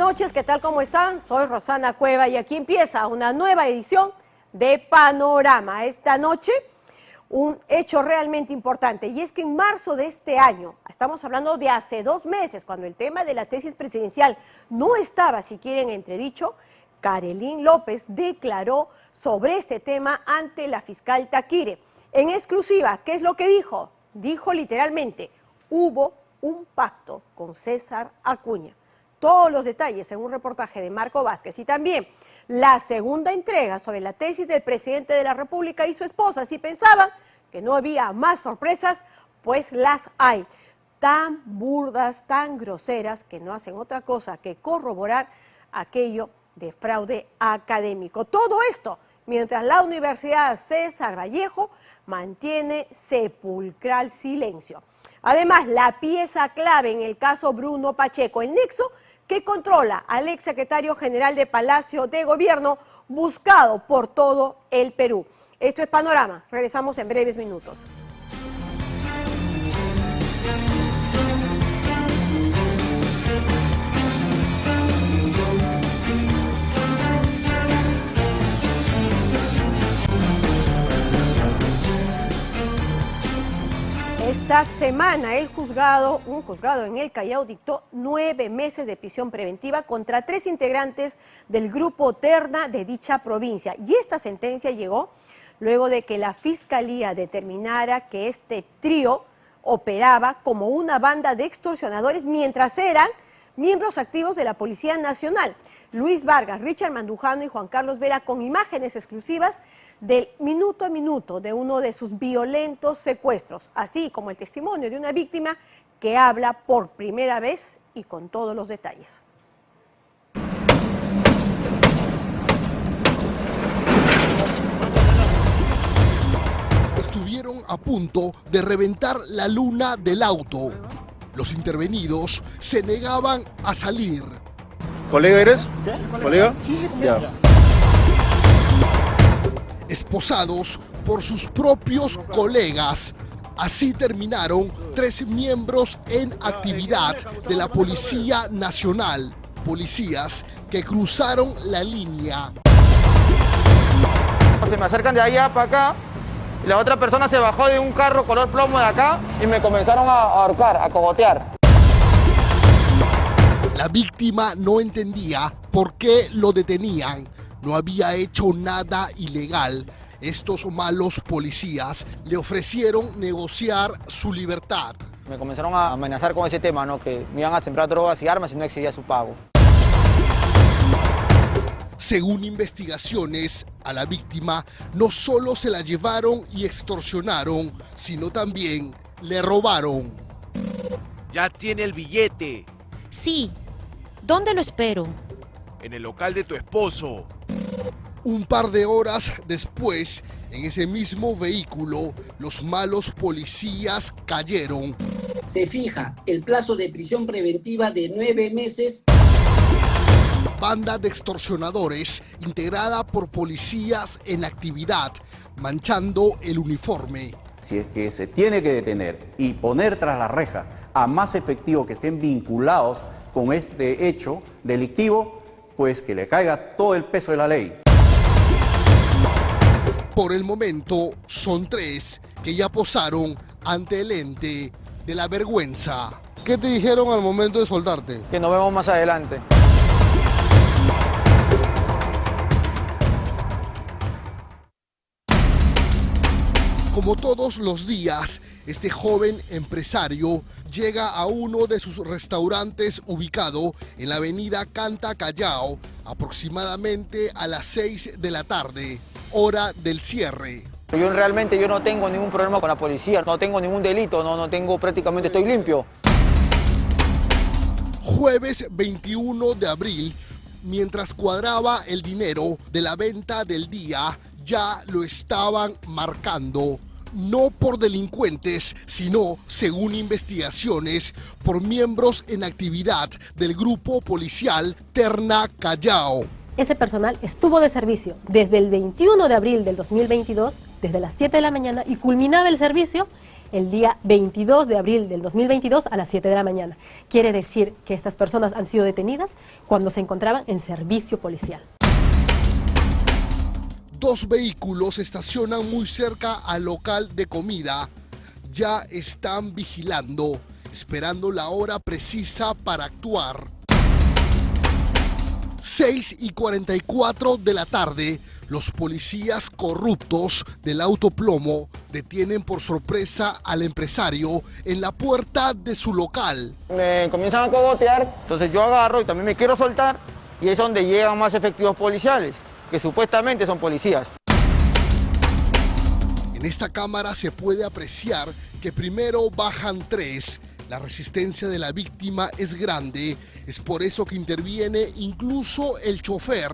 noches, ¿qué tal? ¿Cómo están? Soy Rosana Cueva y aquí empieza una nueva edición de Panorama. Esta noche, un hecho realmente importante, y es que en marzo de este año, estamos hablando de hace 2 meses, cuando el tema de la tesis presidencial no estaba siquiera en entredicho, Karelyn López declaró sobre este tema ante la fiscal Taquire. En exclusiva, ¿qué es lo que dijo? Dijo literalmente, hubo un pacto con César Acuña. Todos los detalles en un reportaje de Marco Vázquez, y también la segunda entrega sobre la tesis del presidente de la República y su esposa. Si pensaban que no había más sorpresas, pues las hay. Tan burdas, tan groseras, que no hacen otra cosa que corroborar aquello de fraude académico. Todo esto mientras la Universidad César Vallejo mantiene sepulcral silencio. Además, la pieza clave en el caso Bruno Pacheco, el nexo que controla al exsecretario general de Palacio de Gobierno, buscado por todo el Perú. Esto es Panorama. Regresamos en breves minutos. Esta semana un juzgado en el Callao dictó 9 meses de prisión preventiva contra 3 integrantes del grupo Terna de dicha provincia. Y esta sentencia llegó luego de que la Fiscalía determinara que este trío operaba como una banda de extorsionadores mientras eran miembros activos de la Policía Nacional. Luis Vargas, Richard Mandujano y Juan Carlos Vera, con imágenes exclusivas del minuto a minuto de uno de sus violentos secuestros, así como el testimonio de una víctima que habla por primera vez y con todos los detalles. Estuvieron a punto de reventar la luna del auto. Los intervenidos se negaban a salir. ¿Colega eres? ¿Qué? ¿Colega? Sí, sí, Ya. Esposados por sus propios colegas. Así terminaron 3 miembros en actividad de la Policía Nacional. Policías que cruzaron la línea. Se me acercan de allá para acá y la otra persona se bajó de un carro color plomo de acá y me comenzaron a ahorcar, a cogotear. La víctima no entendía por qué lo detenían. No había hecho nada ilegal. Estos malos policías le ofrecieron negociar su libertad. Me comenzaron a amenazar con ese tema, ¿no? Que me iban a sembrar drogas y armas si no excedía su pago. Según investigaciones, a la víctima no solo se la llevaron y extorsionaron, sino también le robaron. Ya tiene el billete. Sí. ¿Dónde lo espero? En el local de tu esposo. Un par de horas después, en ese mismo vehículo, los malos policías cayeron. Se fija el plazo de prisión preventiva de 9 meses. Banda de extorsionadores integrada por policías en actividad, manchando el uniforme. Si es que se tiene que detener y poner tras las rejas a más efectivos que estén vinculados con este hecho delictivo, pues que le caiga todo el peso de la ley. Por el momento son 3 que ya posaron ante el ente de la vergüenza. ¿Qué te dijeron al momento de soltarte? Que nos vemos más adelante. Como todos los días, este joven empresario llega a uno de sus restaurantes ubicado en la avenida Canta Callao, aproximadamente a las 6 de la tarde, hora del cierre. Yo realmente no tengo ningún problema con la policía, no tengo ningún delito, prácticamente estoy limpio. Jueves 21 de abril, mientras cuadraba el dinero de la venta del día, ya lo estaban marcando. No por delincuentes, sino, según investigaciones, por miembros en actividad del grupo policial Terna Callao. Ese personal estuvo de servicio desde el 21 de abril del 2022, desde las 7 de la mañana, y culminaba el servicio el día 22 de abril del 2022 a las 7 de la mañana. Quiere decir que estas personas han sido detenidas cuando se encontraban en servicio policial. Dos vehículos estacionan muy cerca al local de comida. Ya están vigilando, esperando la hora precisa para actuar. 6:44 de la tarde, los policías corruptos del autoplomo detienen por sorpresa al empresario en la puerta de su local. Me comienzan a cogotear, entonces yo agarro y también me quiero soltar y es donde llegan más efectivos policiales, que supuestamente son policías. En esta cámara se puede apreciar que primero bajan tres. La resistencia de la víctima es grande, es por eso que interviene incluso el chofer.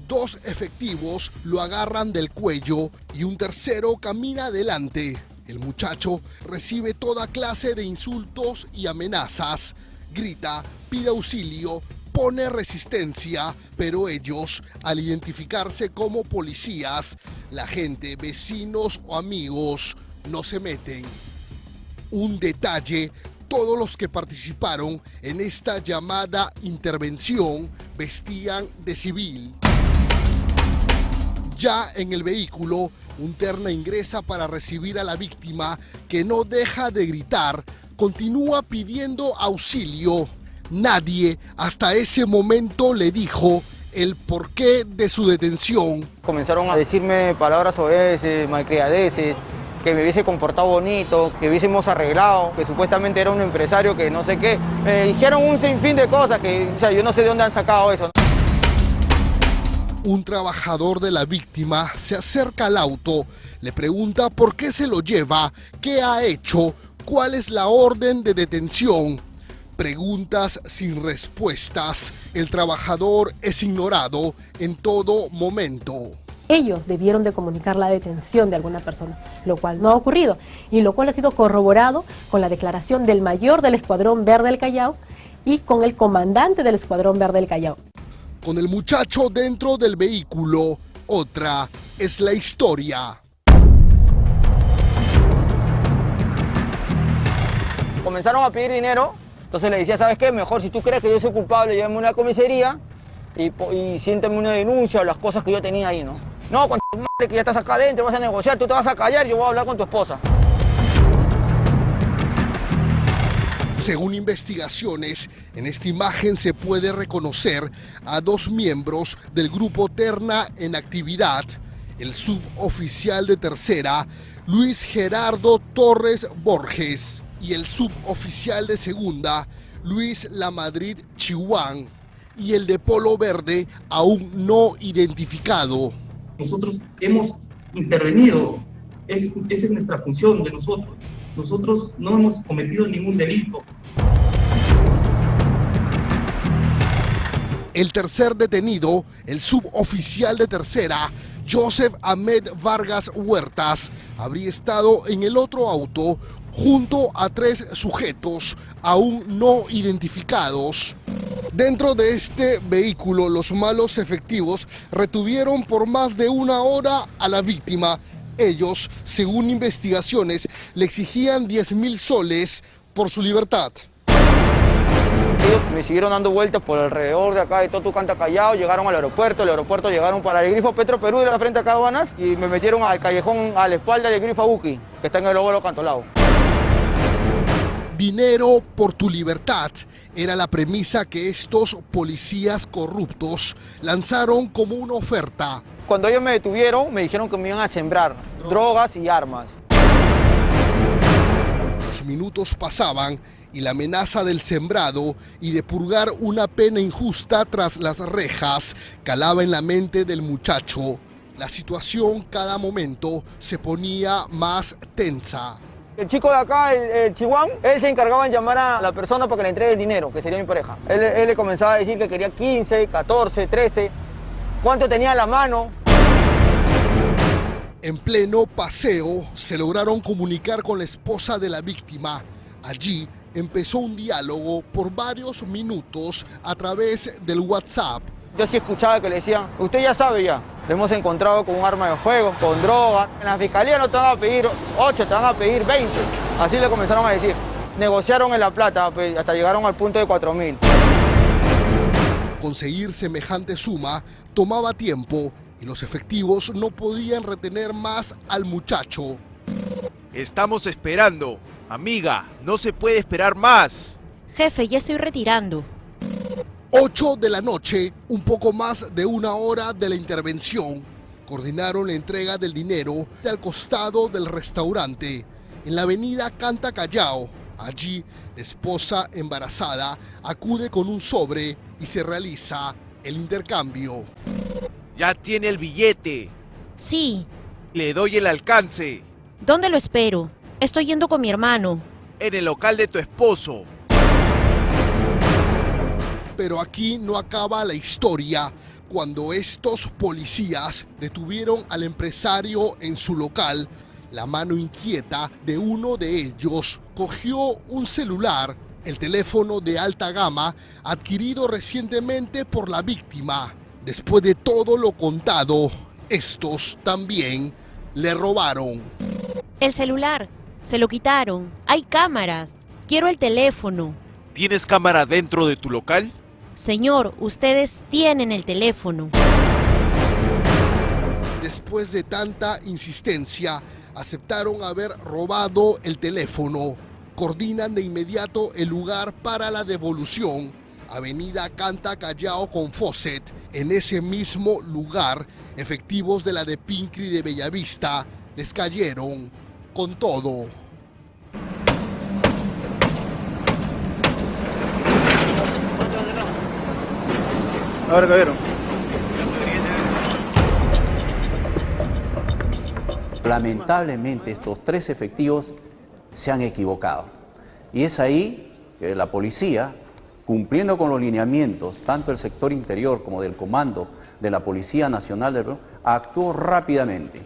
Dos efectivos lo agarran del cuello y un tercero camina adelante. El muchacho recibe toda clase de insultos y amenazas. Grita, pide auxilio, pone resistencia, pero ellos, al identificarse como policías, la gente, vecinos o amigos, no se meten. Un detalle: todos los que participaron en esta llamada intervención vestían de civil. Ya en el vehículo, un terna ingresa para recibir a la víctima, que no deja de gritar, continúa pidiendo auxilio. Nadie hasta ese momento le dijo el porqué de su detención. Comenzaron a decirme palabras soeces, malcriadeces, que me hubiese comportado bonito, que hubiésemos arreglado, que supuestamente era un empresario que no sé qué. Me dijeron un sinfín de cosas que, o sea, yo no sé de dónde han sacado eso. Un trabajador de la víctima se acerca al auto, le pregunta por qué se lo lleva, qué ha hecho, cuál es la orden de detención. Preguntas sin respuestas. El trabajador es ignorado en todo momento. Ellos debieron de comunicar la detención de alguna persona, lo cual no ha ocurrido y lo cual ha sido corroborado con la declaración del mayor del Escuadrón Verde del Callao y con el comandante del Escuadrón Verde del Callao. Con el muchacho dentro del vehículo, otra es la historia. Comenzaron a pedir dinero, entonces le decía, ¿sabes qué? Mejor si tú crees que yo soy culpable, llévame a una comisaría y siéntame una denuncia o las cosas que yo tenía ahí, ¿no? No, con tu madre que ya estás acá adentro, vas a negociar, tú te vas a callar, yo voy a hablar con tu esposa. Según investigaciones, en esta imagen se puede reconocer a dos miembros del grupo Terna en actividad, el suboficial de tercera, Luis Gerardo Torres Borges, y el suboficial de segunda, Luis Lamadrid Chihuán, y el de polo verde aún no identificado. Nosotros hemos intervenido, esa es nuestra función de nosotros. Nosotros no hemos cometido ningún delito. El tercer detenido, el suboficial de tercera, Joseph Ahmed Vargas Huertas, habría estado en el otro auto junto a tres sujetos aún no identificados. Dentro de este vehículo, los malos efectivos retuvieron por más de una hora a la víctima. Ellos, según investigaciones, le exigían 10.000 soles por su libertad. Ellos me siguieron dando vueltas por alrededor de acá de Totucanta Callao, llegaron al aeropuerto, llegaron para el grifo Petro Perú de la frente a Aduanas y me metieron al callejón a la espalda del grifo Uki, que está en el Lóbulo Cantolao. Dinero por tu libertad era la premisa que estos policías corruptos lanzaron como una oferta. Cuando ellos me detuvieron, me dijeron que me iban a sembrar drogas y armas. Los minutos pasaban y la amenaza del sembrado y de purgar una pena injusta tras las rejas calaba en la mente del muchacho. La situación cada momento se ponía más tensa. El chico de acá, el Chihuán, él se encargaba de llamar a la persona para que le entregue el dinero, que sería mi pareja. Él le comenzaba a decir que quería 15, 14, 13, cuánto tenía en la mano. En pleno paseo se lograron comunicar con la esposa de la víctima. Allí empezó un diálogo por varios minutos a través del WhatsApp. Yo sí escuchaba que le decían, usted ya sabe ya, Lo hemos encontrado con un arma de fuego, con droga. En la fiscalía no te van a pedir 8, te van a pedir 20. Así le comenzaron a decir. Negociaron en La Plata, pues, hasta llegaron al punto de 4.000. Conseguir semejante suma tomaba tiempo y los efectivos no podían retener más al muchacho. Estamos esperando. Amiga, no se puede esperar más. Jefe, ya estoy retirando. 8 de la noche, un poco más de una hora de la intervención, coordinaron la entrega del dinero al costado del restaurante, en la avenida Canta Callao. Allí, la esposa embarazada acude con un sobre y se realiza el intercambio. Ya tiene el billete. Sí. Le doy el alcance. ¿Dónde lo espero? Estoy yendo con mi hermano. En el local de tu esposo. Pero aquí no acaba la historia. Cuando estos policías detuvieron al empresario en su local, la mano inquieta de uno de ellos cogió un celular, el teléfono de alta gama adquirido recientemente por la víctima. Después de todo lo contado, estos también le robaron. El celular. Se lo quitaron. Hay cámaras. Quiero el teléfono. ¿Tienes cámara dentro de tu local? Señor, ustedes tienen el teléfono. Después de tanta insistencia, aceptaron haber robado el teléfono. Coordinan de inmediato el lugar para la devolución. Avenida Canta Callao con Fawcett. En ese mismo lugar, efectivos de la de Pincri de Bellavista les cayeron con todo. Ahora cayeron. Lamentablemente estos 3 efectivos se han equivocado. Y es ahí que la policía, cumpliendo con los lineamientos, tanto del sector interior como del comando de la Policía Nacional del Perú, actuó rápidamente.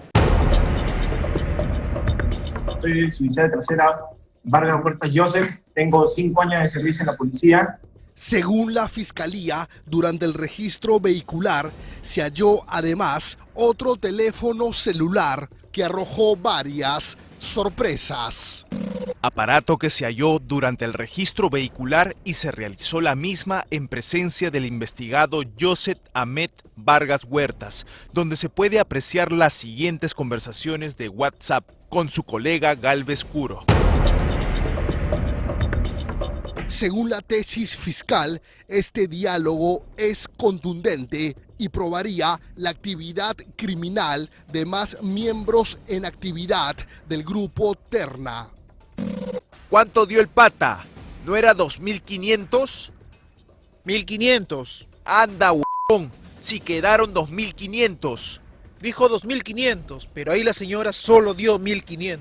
Soy el suboficial de tercera, Vargas Huerta Joseph, tengo 5 años de servicio en la policía. Según la Fiscalía, durante el registro vehicular se halló además otro teléfono celular que arrojó varias sorpresas. Aparato que se halló durante el registro vehicular y se realizó la misma en presencia del investigado Joseph Ahmed Vargas Huertas, donde se puede apreciar las siguientes conversaciones de WhatsApp con su colega Galvez Curo. Según la tesis fiscal, este diálogo es contundente y probaría la actividad criminal de más miembros en actividad del grupo Terna. ¿Cuánto dio el pata? ¿No era 2.500? 1.500. Anda, huevón, si quedaron 2.500. Dijo 2.500, pero ahí la señora solo dio 1.500.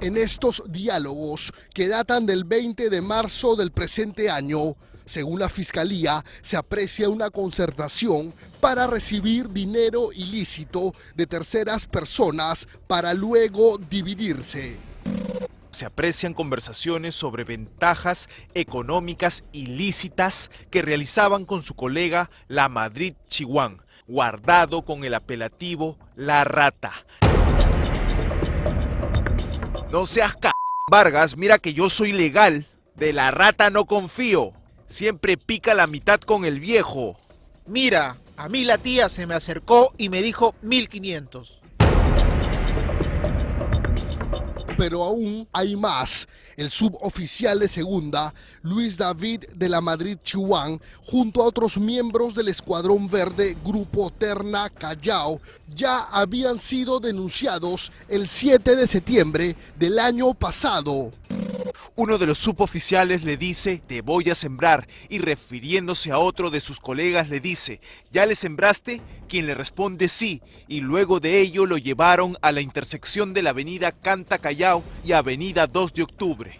En estos diálogos, que datan del 20 de marzo del presente año, según la Fiscalía, se aprecia una concertación para recibir dinero ilícito de terceras personas para luego dividirse. Se aprecian conversaciones sobre ventajas económicas ilícitas que realizaban con su colega La Madrid Chihuán, guardado con el apelativo La Rata. No seas Vargas, mira que yo soy legal. De La Rata no confío. Siempre pica la mitad con el viejo. Mira, a mí la tía se me acercó y me dijo 1.500. Pero aún hay más. El suboficial de segunda, Luis David de La Madrid Chihuán, junto a otros miembros del Escuadrón Verde Grupo Terna Callao, ya habían sido denunciados el 7 de septiembre del año pasado. Uno de los suboficiales le dice, te voy a sembrar, y refiriéndose a otro de sus colegas le dice, ¿ya le sembraste? Quien le responde sí, y luego de ello lo llevaron a la intersección de la avenida Canta Callao y avenida 2 de octubre.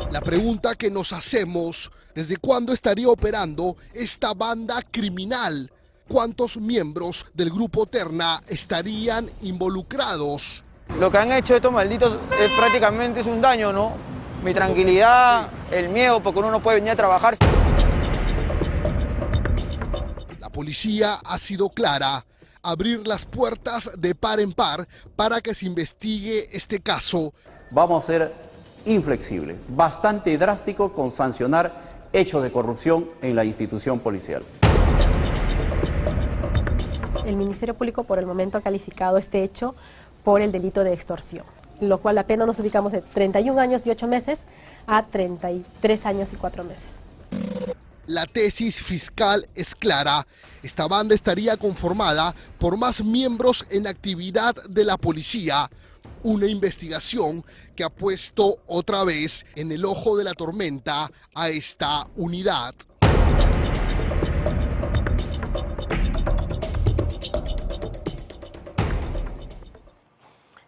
La pregunta que nos hacemos, ¿desde cuándo estaría operando esta banda criminal? ¿Cuántos miembros del Grupo Terna estarían involucrados? Lo que han hecho estos malditos prácticamente es un daño, ¿no? Mi tranquilidad, el miedo, porque uno no puede venir a trabajar. policía ha sido clara: abrir las puertas de par en par para que se investigue este caso. Vamos a ser inflexibles, bastante drástico con sancionar hechos de corrupción en la institución policial. El Ministerio Público por el momento ha calificado este hecho por el delito de extorsión, lo cual la pena nos ubicamos de 31 años y 8 meses a 33 años y 4 meses. La tesis fiscal es clara: esta banda estaría conformada por más miembros en actividad de la policía. Una investigación que ha puesto otra vez en el ojo de la tormenta a esta unidad.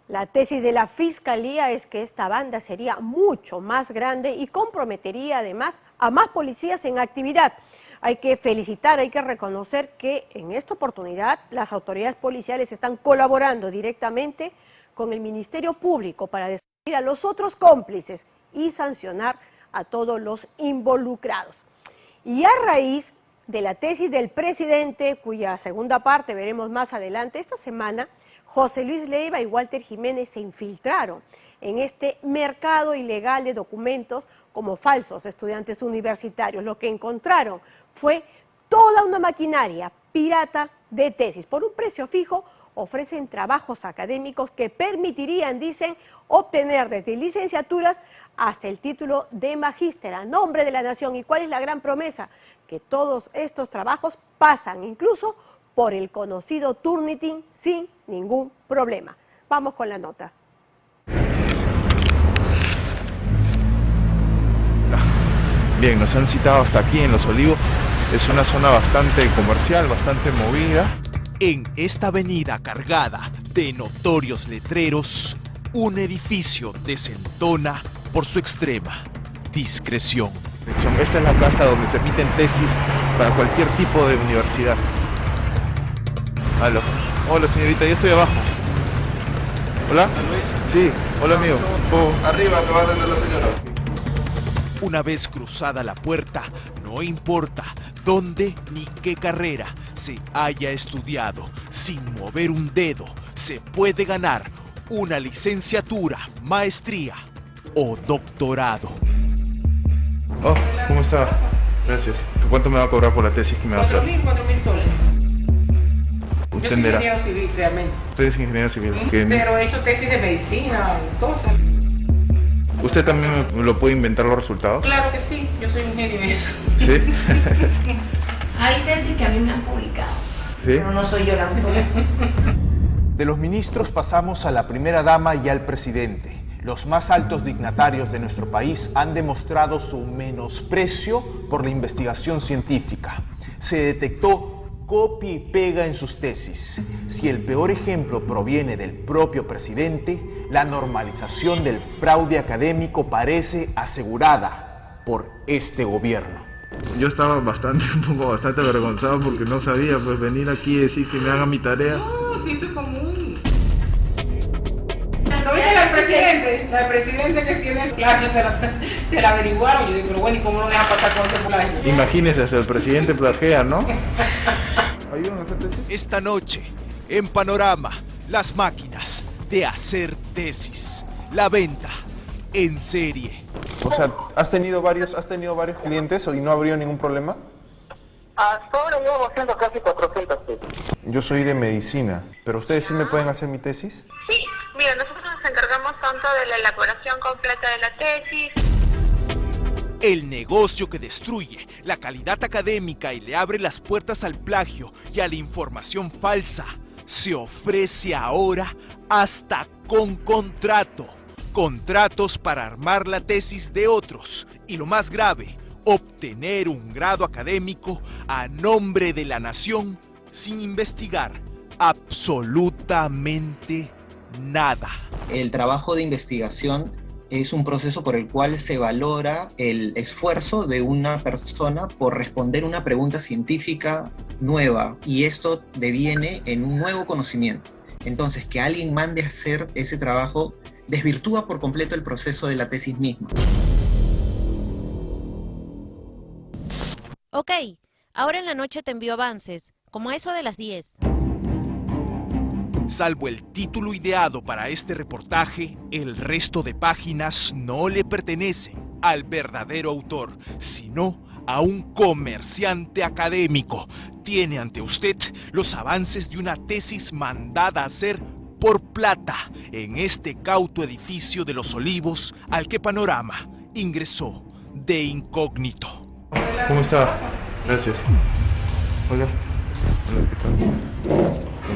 La tesis de la Fiscalía es que esta banda sería mucho más grande y comprometería además a más policías en actividad. Hay que felicitar, hay que reconocer que en esta oportunidad las autoridades policiales están colaborando directamente con el Ministerio Público para descubrir a los otros cómplices y sancionar a todos los involucrados. Y a raíz de la tesis del presidente, cuya segunda parte veremos más adelante, esta semana José Luis Leiva y Walter Jiménez se infiltraron en este mercado ilegal de documentos como falsos estudiantes universitarios. Lo que encontraron fue toda una maquinaria pirata de tesis. Por un precio fijo ofrecen trabajos académicos que permitirían, dicen, obtener desde licenciaturas hasta el título de magíster a nombre de la nación. ¿Y cuál es la gran promesa? Que todos estos trabajos pasan incluso por el conocido Turnitin sin ningún problema. Vamos con la nota. Bien, nos han citado hasta aquí en Los Olivos. Es una zona bastante comercial, bastante movida. En esta avenida cargada de notorios letreros, un edificio desentona por su extrema discreción. Esta es la plaza donde se emiten tesis para cualquier tipo de universidad. Aló. Hola señorita, yo estoy abajo. ¿Hola? Sí, hola amigo. Arriba, que va a atender la señora. Una vez cruzada la puerta, no importa dónde ni qué carrera se haya estudiado, sin mover un dedo, se puede ganar una licenciatura, maestría o doctorado. Oh, ¿cómo está? Gracias. ¿Cuánto me va a cobrar por la tesis que me va a hacer? 4.000 soles. Yo soy Entenderá. ingeniero civil, realmente. Usted es ingeniero civil. Pero he hecho tesis de medicina, todo. ¿Usted también me lo puede inventar los resultados? Claro que sí, yo soy un genio en eso. ¿Sí? Hay tesis que a mí me han publicado, ¿Sí? pero no soy yo la autora. De los ministros pasamos a la primera dama y al presidente. Los más altos dignatarios de nuestro país han demostrado su menosprecio por la investigación científica. Se detectó copia y pega en sus tesis. Si el peor ejemplo proviene del propio presidente, la normalización del fraude académico parece asegurada por este gobierno. Yo estaba bastante avergonzado porque no sabía pues venir aquí y decir que me haga mi tarea. No, siento común. ¿No viste la presidente que tiene plagio? Se la averiguaron. Yo digo, pero bueno, ¿y cómo no me va a pasar con ese plagio? Imagínese, hasta el presidente plagia, ¿no? Esta noche, en Panorama, las máquinas de hacer tesis, la venta en serie. O sea, ¿has tenido varios clientes y no ha habido ningún problema? Hasta ahora llevo haciendo casi 400 tesis. Yo soy de medicina, pero ¿ustedes sí me pueden hacer mi tesis? Sí, mira, nosotros nos encargamos tanto de la elaboración completa de la tesis. El negocio que destruye la calidad académica y le abre las puertas al plagio y a la información falsa se ofrece ahora hasta con contrato. Contratos para armar la tesis de otros y, lo más grave, obtener un grado académico a nombre de la nación sin investigar absolutamente nada. El trabajo de investigación es un proceso por el cual se valora el esfuerzo de una persona por responder una pregunta científica nueva, y esto deviene en un nuevo conocimiento. Entonces, que alguien mande a hacer ese trabajo desvirtúa por completo el proceso de la tesis misma. Ok, Ahora en la noche te envío avances, como a eso de las 10. Salvo el título ideado para este reportaje, el resto de páginas no le pertenecen al verdadero autor, sino a un comerciante académico. Tiene ante usted los avances de una tesis mandada a hacer por plata en este cauto edificio de Los Olivos al que Panorama ingresó de incógnito. ¿Cómo está? Gracias. Hola. Hola, ¿qué tal?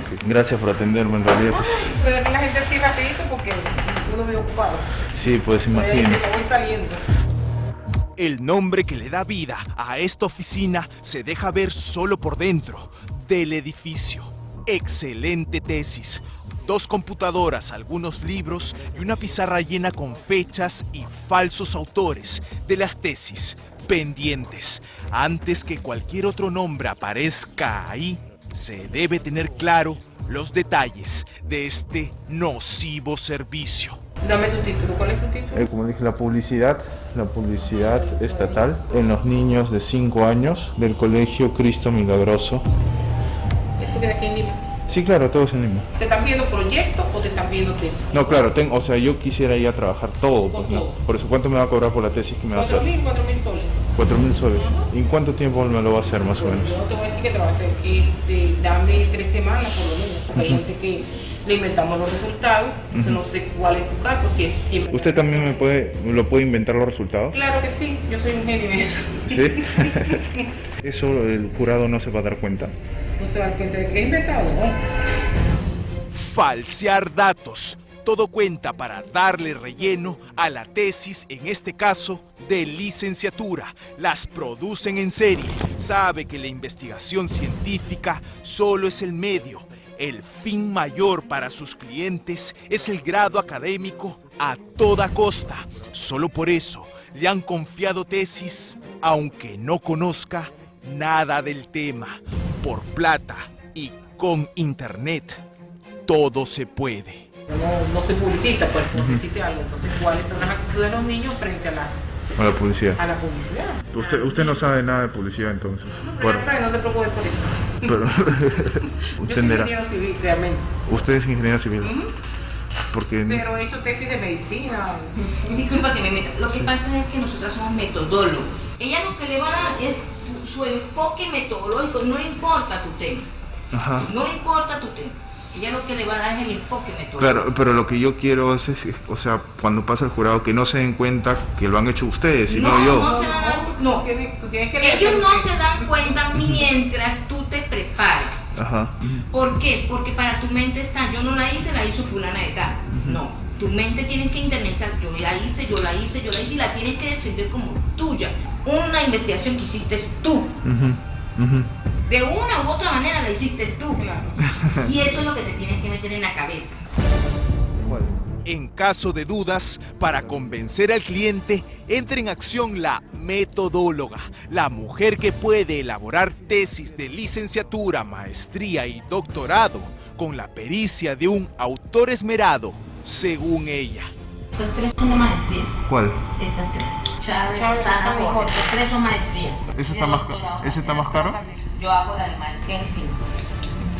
Okay. Gracias por atenderme, en realidad. Pero que la gente así rapidito porque uno me ocupado. Sí, pues imagino. Voy saliendo. El nombre que le da vida a esta oficina se deja ver solo por dentro del edificio. Excelente tesis. 2 computadoras, algunos libros y una pizarra llena con fechas y falsos autores de las tesis pendientes. Antes que cualquier otro nombre aparezca ahí, se debe tener claro los detalles de este nocivo servicio. Dame tu título, ¿cuál es tu título? Como dije, la publicidad estatal en los niños de 5 años del Colegio Cristo Milagroso. ¿Eso queda aquí en Lima? Sí, claro, todos en Lima. ¿Te están viendo proyectos o te están viendo tesis? No, claro, yo quisiera ir a trabajar todo, pues, ¿no? Por eso, ¿cuánto me va a cobrar por la tesis que me va a hacer? 4.000 soles. 4.000 soles. ¿Y en cuánto tiempo me lo va a hacer, más o menos? Yo te voy a decir que te va a hacer, dame 3 semanas por lo menos. Hay gente que le inventamos los resultados, entonces no sé cuál es tu caso, si es... ¿Usted también me lo puede inventar los resultados? Claro que sí, yo soy un genio en eso. ¿Sí? ¿Eso el jurado no se va a dar cuenta? No se da cuenta de que es inventado, ¿no? Falsear datos. Todo cuenta para darle relleno a la tesis, en este caso, de licenciatura. Las producen en serie. Sabe que la investigación científica solo es el medio. El fin mayor para sus clientes es el grado académico a toda costa. Solo por eso le han confiado tesis, aunque no conozca nada del tema. Por plata y con internet, todo se puede. No se publicita, pues publicite algo. Entonces, ¿cuáles son las actitudes de los niños frente a la publicidad? A la publicidad. Usted no sabe nada de publicidad, entonces. No te preocupes por eso. Pero, yo soy ingeniero civil, realmente. ¿Usted es ingeniero civil? Porque... Pero he hecho tesis de medicina. Disculpa que me meta. Lo que pasa es que nosotras somos metodólogos. Ella lo que le va a dar es su enfoque metodológico. No importa tu tema. Ajá. No importa tu tema. Ella lo que le va a dar es el enfoque metodológico. Pero lo que yo quiero es, o sea, cuando pasa el jurado, que no se den cuenta que lo han hecho ustedes, sino yo. No se van a dar cuenta. No, tú tienes que leer. Ellos no se dan cuenta mientras tú te preparas. Ajá. ¿Por qué? Porque para tu mente está, yo no la hice, la hizo fulana de tal. No, tu mente tienes que internalizar, yo la hice y la tienes que defender como tuya. Una investigación que hiciste tú. De una u otra manera la hiciste tú. Y eso es lo que te tienes que meter en la cabeza. En caso de dudas, para convencer al cliente, entra en acción la metodóloga, la mujer que puede elaborar tesis de licenciatura, maestría y doctorado con la pericia de un autor esmerado, según ella. Estas 3 son de maestría. ¿Cuál? Estas 3. Chávez, estas 3 son maestría. ¿Ese está más caro? Yo hago la de maestría en 5.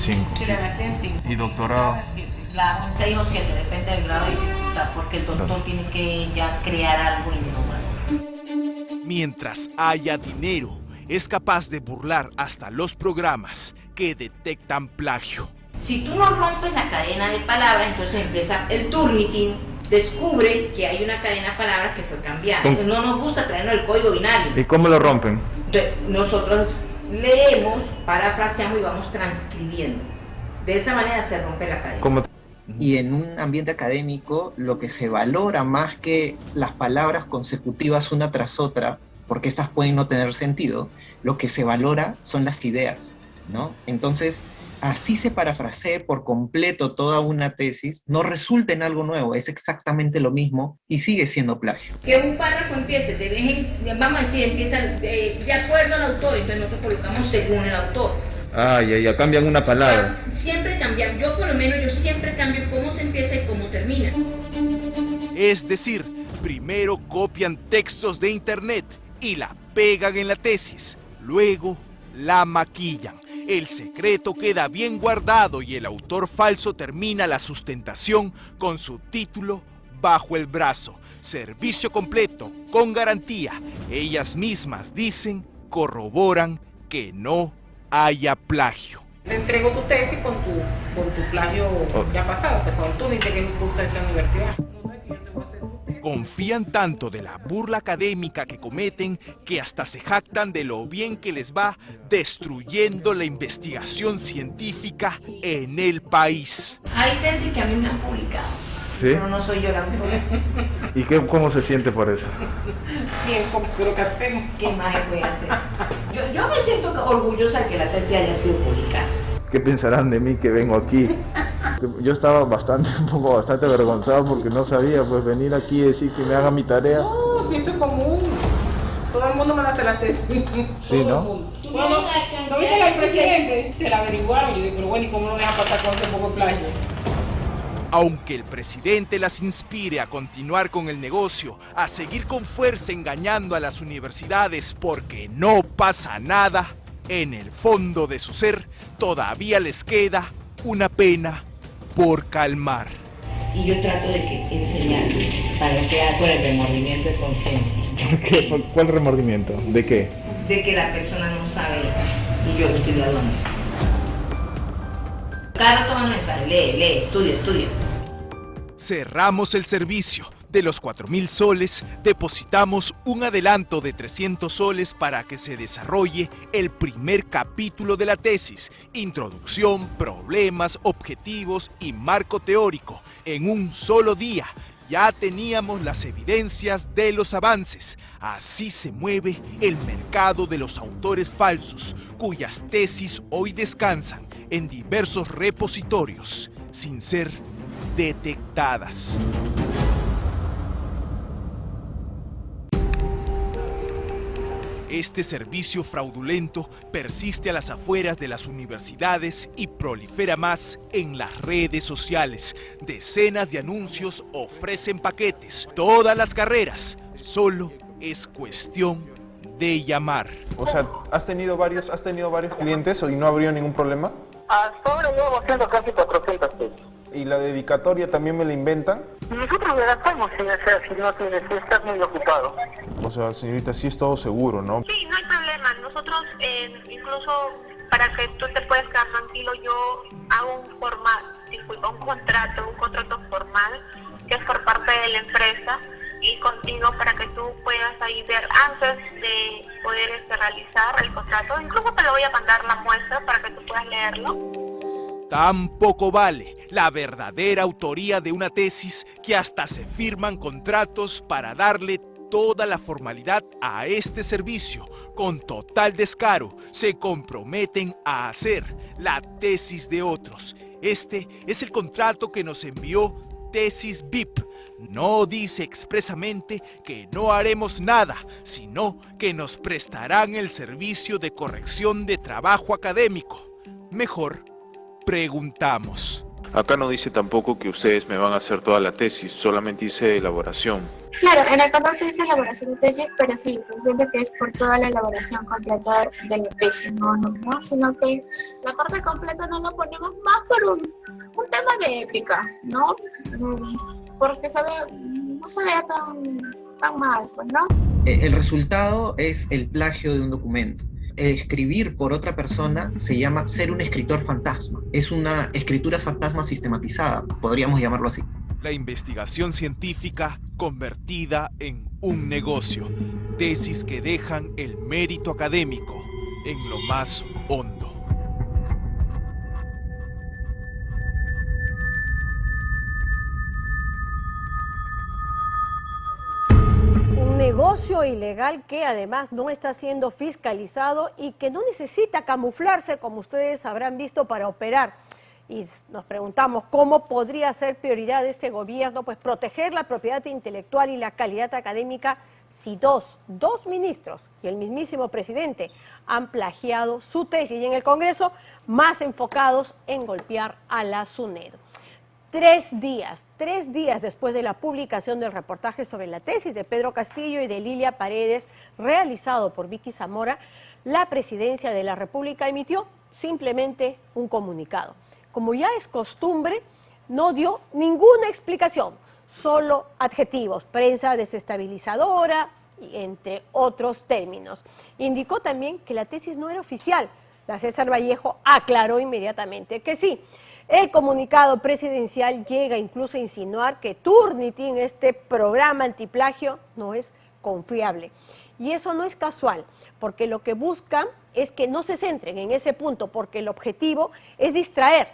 5. Sí, la maestría en 5. ¿Y doctorado? La hago en 6 o 7, depende del grado de dificultad, porque el doctor tiene que ya crear algo innovador. Mientras haya dinero, es capaz de burlar hasta los programas que detectan plagio. Si tú no rompes la cadena de palabras, entonces empieza el Turnitin, descubre que hay una cadena de palabras que fue cambiada. No nos gusta traernos el código binario. ¿Y cómo lo rompen? Nosotros leemos, parafraseamos y vamos transcribiendo. De esa manera se rompe la cadena. Y en un ambiente académico lo que se valora más que las palabras consecutivas una tras otra, porque estas pueden no tener sentido, lo que se valora son las ideas, ¿no? Entonces, así se parafrasee por completo toda una tesis, no resulta en algo nuevo, es exactamente lo mismo y sigue siendo plagio. Que un párrafo empiece, vamos a decir, empieza de acuerdo al autor, entonces nosotros colocamos según el autor. Ya cambian una palabra. Siempre cambian, yo por lo menos yo siempre cambio cómo se empieza y cómo termina. Es decir, primero copian textos de internet y la pegan en la tesis, luego la maquillan. El secreto queda bien guardado y el autor falso termina la sustentación con su título bajo el brazo. Servicio completo, con garantía. Ellas mismas dicen, corroboran que no haya plagio. Le entrego tu tesis con tu plagio ya pasado, pues cuando tú dices que me gusta esa universidad. Confían tanto de la burla académica que cometen que hasta se jactan de lo bien que les va destruyendo la investigación científica en el país. Hay tesis que a mí me han publicado, ¿Sí? pero no soy yo la autora. ¿Y cómo se siente por eso? Bien, ¿pero qué hacemos? ¿Qué más voy a hacer? Yo me siento orgullosa de que la tesis haya sido publicada. ¿Qué pensarán de mí que vengo aquí? Yo estaba bastante avergonzado porque no sabía pues venir aquí y decir que me haga mi tarea. No, siento es común. Todo el mundo me hace la tesis. Sí, ¿no? Bueno, ¿no viste al presidente? Se la averiguaron. Yo digo, pero bueno, ¿y cómo no dejan pasar con ese poco de plagio? Aunque el presidente las inspire a continuar con el negocio, a seguir con fuerza engañando a las universidades porque no pasa nada, en el fondo de su ser todavía les queda una pena por calmar. Y yo trato de enseñar para que haga con el remordimiento de conciencia. ¿Cuál remordimiento? ¿De qué? De que la persona no sabe y yo lo estoy graduando. Cada rato van a pensar, lee, estudia. Cerramos el servicio. De los 4.000 soles, depositamos un adelanto de 300 soles para que se desarrolle el primer capítulo de la tesis, introducción, problemas, objetivos y marco teórico, en un solo día. Ya teníamos las evidencias de los avances. Así se mueve el mercado de los autores falsos, cuyas tesis hoy descansan en diversos repositorios, sin ser detectadas. Este servicio fraudulento persiste a las afueras de las universidades y prolifera más en las redes sociales. Decenas de anuncios ofrecen paquetes, todas las carreras. Solo es cuestión de llamar. O sea, ¿has tenido varios clientes y no habría ningún problema? Hasta ahora llevamos haciendo casi 400 pesos. ¿Y la dedicatoria también me la inventan? Nosotros le adaptamos, si estás muy ocupado. O sea, señorita, sí es todo seguro, ¿no? Sí, no hay problema. Nosotros, incluso para que tú te puedas quedar tranquilo, yo hago un contrato formal, que es por parte de la empresa y contigo para que tú puedas ahí ver antes de poder realizar el contrato. Incluso te lo voy a mandar la muestra para que tú puedas leerlo. Tampoco vale la verdadera autoría de una tesis, que hasta se firman contratos para darle toda la formalidad a este servicio. Con total descaro se comprometen a hacer la tesis de otros. Este es el contrato que nos envió Tesis VIP. No dice expresamente que no haremos nada, sino que nos prestarán el servicio de corrección de trabajo académico. Mejor preguntamos. Acá no dice tampoco que ustedes me van a hacer toda la tesis, solamente dice elaboración. Claro, en el contrato dice elaboración de tesis, pero sí, se entiende que es por toda la elaboración completa de la tesis, no, sino que la parte completa no lo ponemos más por un tema de ética, ¿no? Porque no se vea tan mal, pues, ¿no? El resultado es el plagio de un documento. Escribir por otra persona se llama ser un escritor fantasma. Es una escritura fantasma sistematizada, podríamos llamarlo así. La investigación científica convertida en un negocio. Tesis que dejan el mérito académico en lo más hondo. Un negocio ilegal que además no está siendo fiscalizado y que no necesita camuflarse, como ustedes habrán visto, para operar. Y nos preguntamos cómo podría ser prioridad de este gobierno pues proteger la propiedad intelectual y la calidad académica si dos ministros y el mismísimo presidente han plagiado su tesis, y en el Congreso más enfocados en golpear a la SUNEDO. 3 días después de la publicación del reportaje sobre la tesis de Pedro Castillo y de Lilia Paredes, realizado por Vicky Zamora, la Presidencia de la República emitió simplemente un comunicado. Como ya es costumbre, no dio ninguna explicación, solo adjetivos, prensa desestabilizadora, entre otros términos. Indicó también que la tesis no era oficial. La César Vallejo aclaró inmediatamente que sí. El comunicado presidencial llega incluso a insinuar que Turnitin, este programa antiplagio, no es confiable. Y eso no es casual, porque lo que buscan es que no se centren en ese punto, porque el objetivo es distraer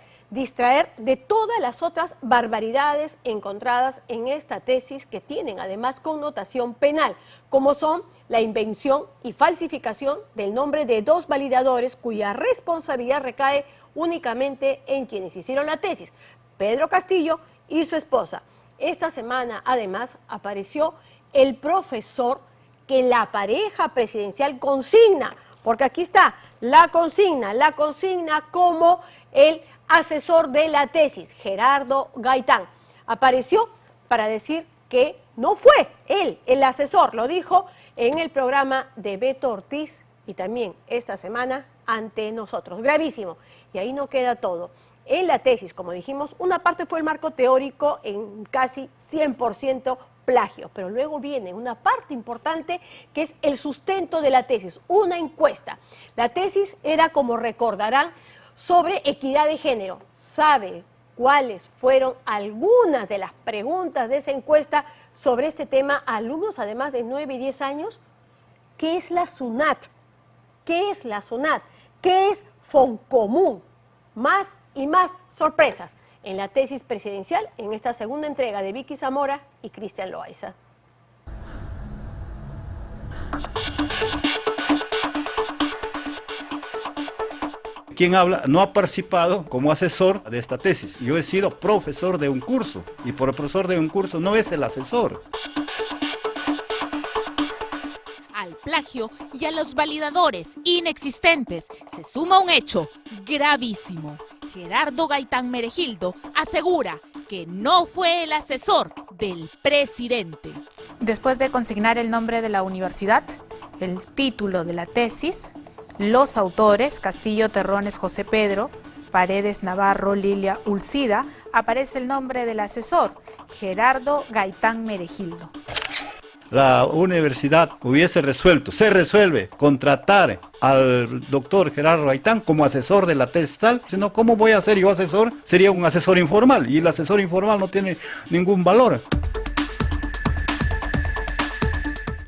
de todas las otras barbaridades encontradas en esta tesis que tienen además connotación penal, como son la invención y falsificación del nombre de 2 validadores cuya responsabilidad recae únicamente en quienes hicieron la tesis, Pedro Castillo y su esposa. Esta semana además apareció el profesor que la pareja presidencial consigna, porque aquí está la consigna como el asesor de la tesis, Gerardo Gaitán. Apareció para decir que no fue él el asesor, lo dijo en el programa de Beto Ortiz y también esta semana ante nosotros. Gravísimo. Y ahí no queda todo. En la tesis, como dijimos, una parte fue el marco teórico en casi 100% plagio, pero luego viene una parte importante que es el sustento de la tesis, una encuesta. La tesis era, como recordarán, sobre equidad de género. ¿Sabe cuáles fueron algunas de las preguntas de esa encuesta sobre este tema a alumnos además de 9 y 10 años? ¿Qué es la SUNAT? ¿Qué es la SUNAT? ¿Qué es Foncomún? Más y más sorpresas en la tesis presidencial en esta segunda entrega de Vicky Zamora y Cristian Loaiza. Quien habla no ha participado como asesor de esta tesis. Yo he sido profesor de un curso y por el profesor de un curso no es el asesor. Al plagio y a los validadores inexistentes se suma un hecho gravísimo. Gerardo Gaitán Meregildo asegura que no fue el asesor del presidente. Después de consignar el nombre de la universidad, el título de la tesis, los autores, Castillo Terrones José Pedro, Paredes Navarro Lilia Ulcida, aparece el nombre del asesor, Gerardo Gaitán Meregildo. La universidad se resuelve contratar al doctor Gerardo Gaitán como asesor de la tesis tal, sino ¿cómo voy a ser yo asesor? Sería un asesor informal y el asesor informal no tiene ningún valor.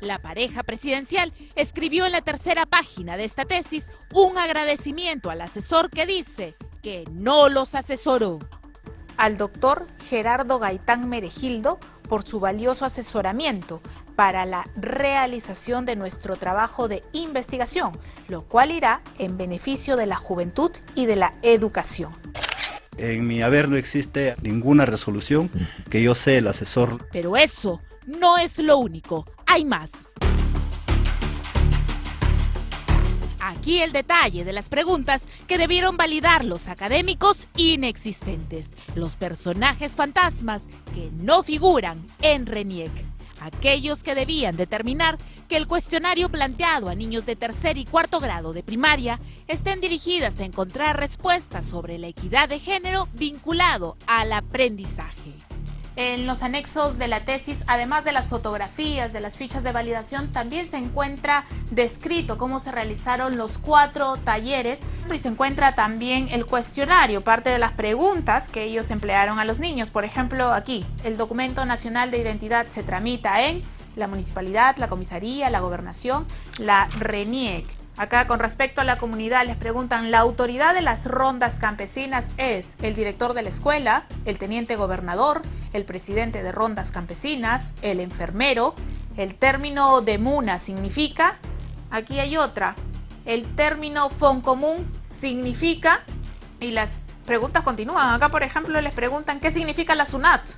La pareja presidencial escribió en la tercera página de esta tesis un agradecimiento al asesor que dice que no los asesoró. Al doctor Gerardo Gaitán Meregildo por su valioso asesoramiento para la realización de nuestro trabajo de investigación, lo cual irá en beneficio de la juventud y de la educación. En mi haber no existe ninguna resolución que yo sea el asesor. Pero eso no es lo único, hay más. Aquí el detalle de las preguntas que debieron validar los académicos inexistentes, los personajes fantasmas que no figuran en RENIEC, aquellos que debían determinar que el cuestionario planteado a niños de 3er y 4º grado de primaria estén dirigidas a encontrar respuestas sobre la equidad de género vinculado al aprendizaje. En los anexos de la tesis, además de las fotografías, de las fichas de validación, también se encuentra descrito cómo se realizaron los 4 talleres y se encuentra también el cuestionario, parte de las preguntas que ellos emplearon a los niños. Por ejemplo, aquí, el documento nacional de identidad se tramita en la municipalidad, la comisaría, la gobernación, la RENIEC. Acá, con respecto a la comunidad, les preguntan, ¿la autoridad de las rondas campesinas es el director de la escuela, el teniente gobernador, el presidente de rondas campesinas, el enfermero? El término de MUNA significa, aquí hay otra, el término Foncomún significa, y las preguntas continúan. Acá, por ejemplo, les preguntan, ¿qué significa la SUNAT?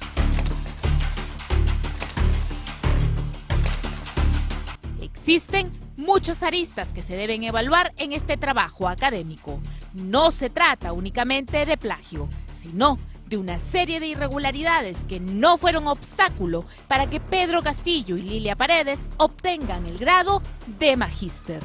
Existen muchas aristas que se deben evaluar en este trabajo académico. No se trata únicamente de plagio, sino de una serie de irregularidades que no fueron obstáculo para que Pedro Castillo y Lilia Paredes obtengan el grado de magíster.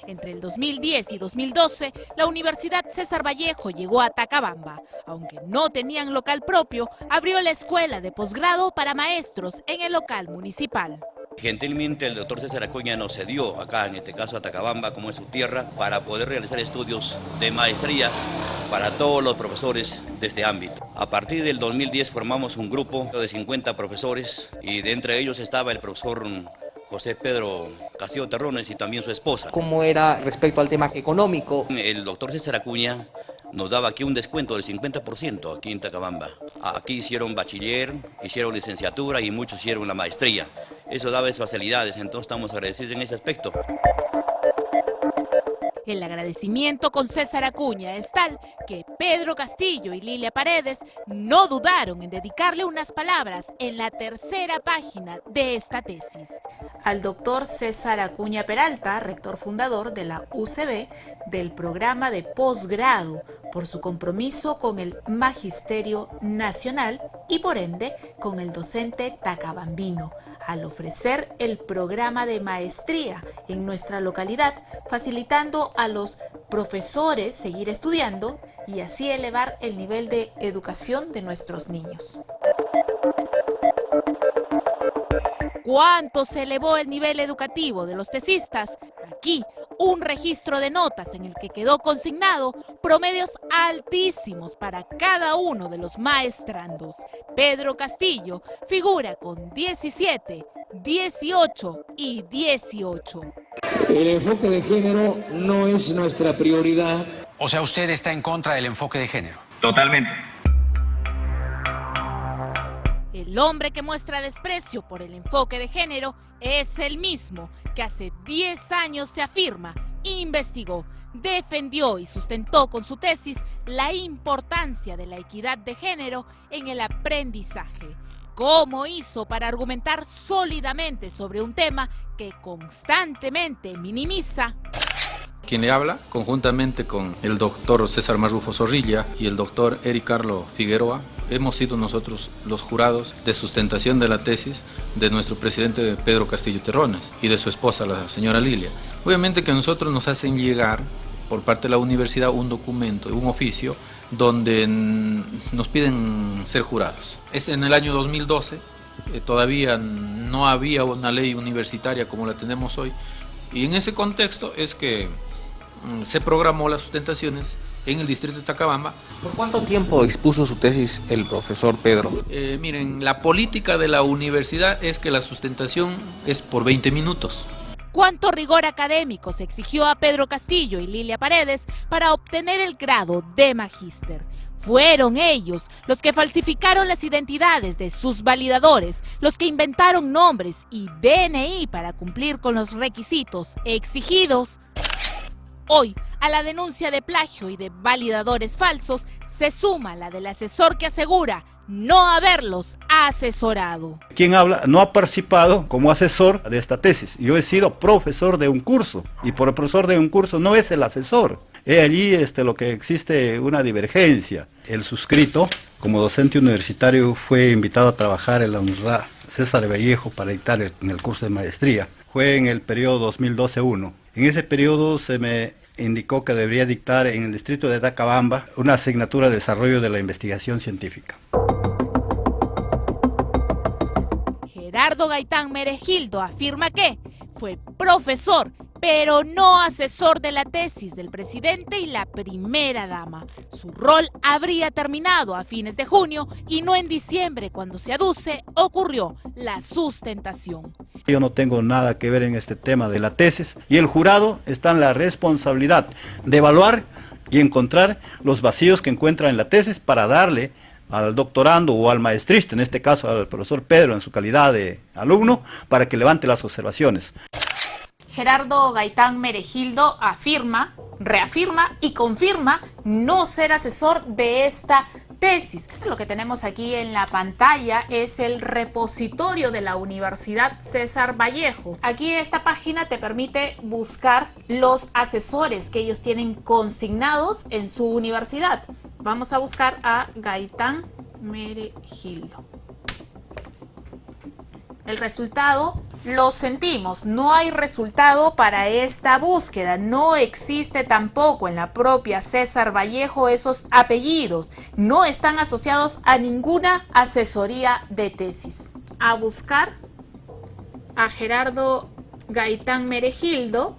Entre el 2010 y 2012, la Universidad César Vallejo llegó a Tacabamba. Aunque no tenían local propio, abrió la escuela de posgrado para maestros en el local municipal. Gentilmente el doctor César Acuña nos cedió acá, en este caso a Tacabamba, como es su tierra, para poder realizar estudios de maestría para todos los profesores de este ámbito. A partir del 2010 formamos un grupo de 50 profesores y de entre ellos estaba el profesor José Pedro Castillo Terrones y también su esposa. ¿Cómo era respecto al tema económico? El doctor César Acuña nos daba aquí un descuento del 50% aquí en Tacabamba. Aquí hicieron bachiller, hicieron licenciatura y muchos hicieron la maestría. Eso daba esas facilidades, entonces estamos agradecidos en ese aspecto. El agradecimiento con César Acuña es tal que Pedro Castillo y Lilia Paredes no dudaron en dedicarle unas palabras en la tercera página de esta tesis. Al doctor César Acuña Peralta, rector fundador de la UCB, del programa de posgrado, por su compromiso con el Magisterio Nacional y por ende con el docente tacabambino, al ofrecer el programa de maestría en nuestra localidad, facilitando a los profesores seguir estudiando y así elevar el nivel de educación de nuestros niños. ¿Cuánto se elevó el nivel educativo de los tesistas? Aquí, un registro de notas en el que quedó consignado promedios altísimos para cada uno de los maestrandos. Pedro Castillo figura con 17, 18 y 18. El enfoque de género no es nuestra prioridad. O sea, ¿usted está en contra del enfoque de género? Totalmente. El hombre que muestra desprecio por el enfoque de género es el mismo que hace 10 años se afirma, investigó, defendió y sustentó con su tesis la importancia de la equidad de género en el aprendizaje. ¿Cómo hizo para argumentar sólidamente sobre un tema que constantemente minimiza? Quien le habla, conjuntamente con el doctor César Marrufo Zorrilla y el doctor Eric Carlo Figueroa, hemos sido nosotros los jurados de sustentación de la tesis de nuestro presidente Pedro Castillo Terrones y de su esposa, la señora Lilia. Obviamente que a nosotros nos hacen llegar por parte de la universidad un documento, un oficio, donde nos piden ser jurados. Es en el año 2012, todavía no había una ley universitaria como la tenemos hoy, y en ese contexto es que se programó las sustentaciones en el distrito de Tacabamba. ¿Por cuánto tiempo expuso su tesis el profesor Pedro? Miren, la política de la universidad es que la sustentación es por 20 minutos. ¿Cuánto rigor académico se exigió a Pedro Castillo y Lilia Paredes para obtener el grado de magíster? Fueron ellos los que falsificaron las identidades de sus validadores, los que inventaron nombres y DNI para cumplir con los requisitos exigidos. Hoy, a la denuncia de plagio y de validadores falsos, se suma la del asesor que asegura no haberlos asesorado. Quien habla no ha participado como asesor de esta tesis. Yo he sido profesor de un curso y por el profesor de un curso no es el asesor. Allí lo que existe una divergencia. El suscrito, como docente universitario, fue invitado a trabajar en la Universidad César Vallejo para dictar en el curso de maestría. Fue en el periodo 2012-1. En ese periodo se me indicó que debería dictar en el distrito de Tacabamba una asignatura de desarrollo de la investigación científica. Gerardo Gaitán Meregildo afirma que fue profesor, pero no asesor de la tesis del presidente y la primera dama. Su rol habría terminado a fines de junio y no en diciembre, cuando se aduce ocurrió la sustentación. Yo no tengo nada que ver en este tema de la tesis y el jurado está en la responsabilidad de evaluar y encontrar los vacíos que encuentra en la tesis para darle al doctorando o al maestrista, en este caso al profesor Pedro en su calidad de alumno, para que levante las observaciones. Gerardo Gaitán Meregildo afirma, reafirma y confirma no ser asesor de esta tesis. Lo que tenemos aquí en la pantalla es el repositorio de la Universidad César Vallejo. Aquí esta página te permite buscar los asesores que ellos tienen consignados en su universidad. Vamos a buscar a Gaitán Meregildo. El resultado lo sentimos, no hay resultado para esta búsqueda, no existe tampoco en la propia César Vallejo esos apellidos, no están asociados a ninguna asesoría de tesis. A buscar a Gerardo Gaitán Meregildo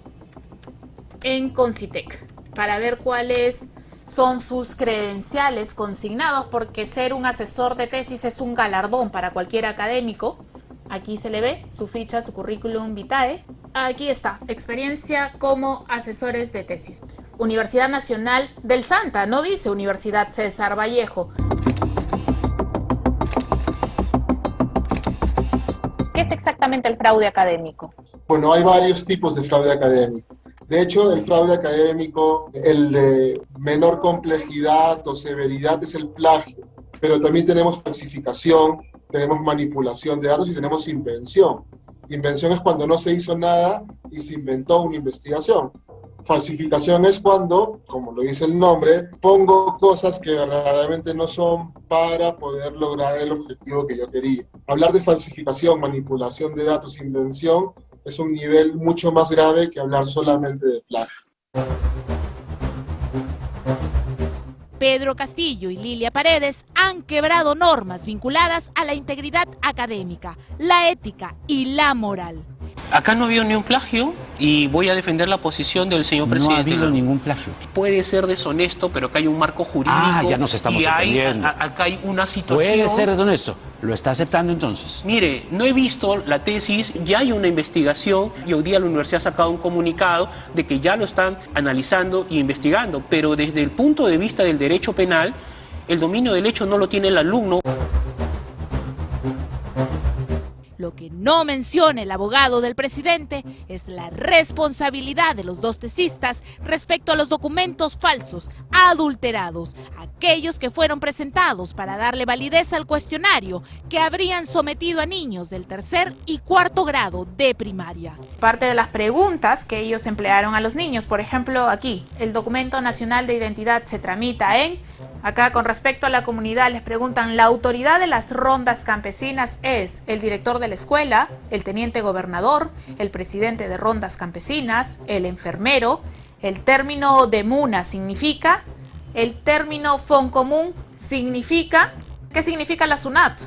en Concitec para ver cuáles son sus credenciales consignados, porque ser un asesor de tesis es un galardón para cualquier académico. Aquí se le ve su ficha, su currículum vitae. Aquí está, experiencia como asesores de tesis. Universidad Nacional del Santa, no dice Universidad César Vallejo. ¿Qué es exactamente el fraude académico? Bueno, hay varios tipos de fraude académico. De hecho, el fraude académico, el de menor complejidad o severidad es el plagio, pero también tenemos falsificación, tenemos manipulación de datos y tenemos invención. Invención es cuando no se hizo nada y se inventó una investigación. Falsificación es cuando, como lo dice el nombre, pongo cosas que verdaderamente no son para poder lograr el objetivo que yo quería. Hablar de falsificación, manipulación de datos, invención, es un nivel mucho más grave que hablar solamente de plagio. Pedro Castillo y Lilia Paredes han quebrado normas vinculadas a la integridad académica, la ética y la moral. Acá no ha habido ni un plagio y voy a defender la posición del señor presidente. No ha habido ningún plagio. Puede ser deshonesto, pero acá hay un marco jurídico. Ya nos estamos entendiendo. Acá hay una situación... Puede ser deshonesto. ¿Lo está aceptando entonces? Mire, no he visto la tesis, ya hay una investigación y hoy día la universidad ha sacado un comunicado de que ya lo están analizando e investigando, pero desde el punto de vista del derecho penal, el dominio del hecho no lo tiene el alumno. Lo que no menciona el abogado del presidente es la responsabilidad de los dos tesistas respecto a los documentos falsos, adulterados, aquellos que fueron presentados para darle validez al cuestionario que habrían sometido a niños del 3er y 4º grado de primaria. Parte de las preguntas que ellos emplearon a los niños, por ejemplo aquí, el documento nacional de identidad se tramita en... Acá con respecto a la comunidad les preguntan, la autoridad de las rondas campesinas es el director de la escuela, el teniente gobernador, el presidente de rondas campesinas, el enfermero. El término de MUNA significa, el término FONCOMUN significa, ¿qué significa la SUNAT?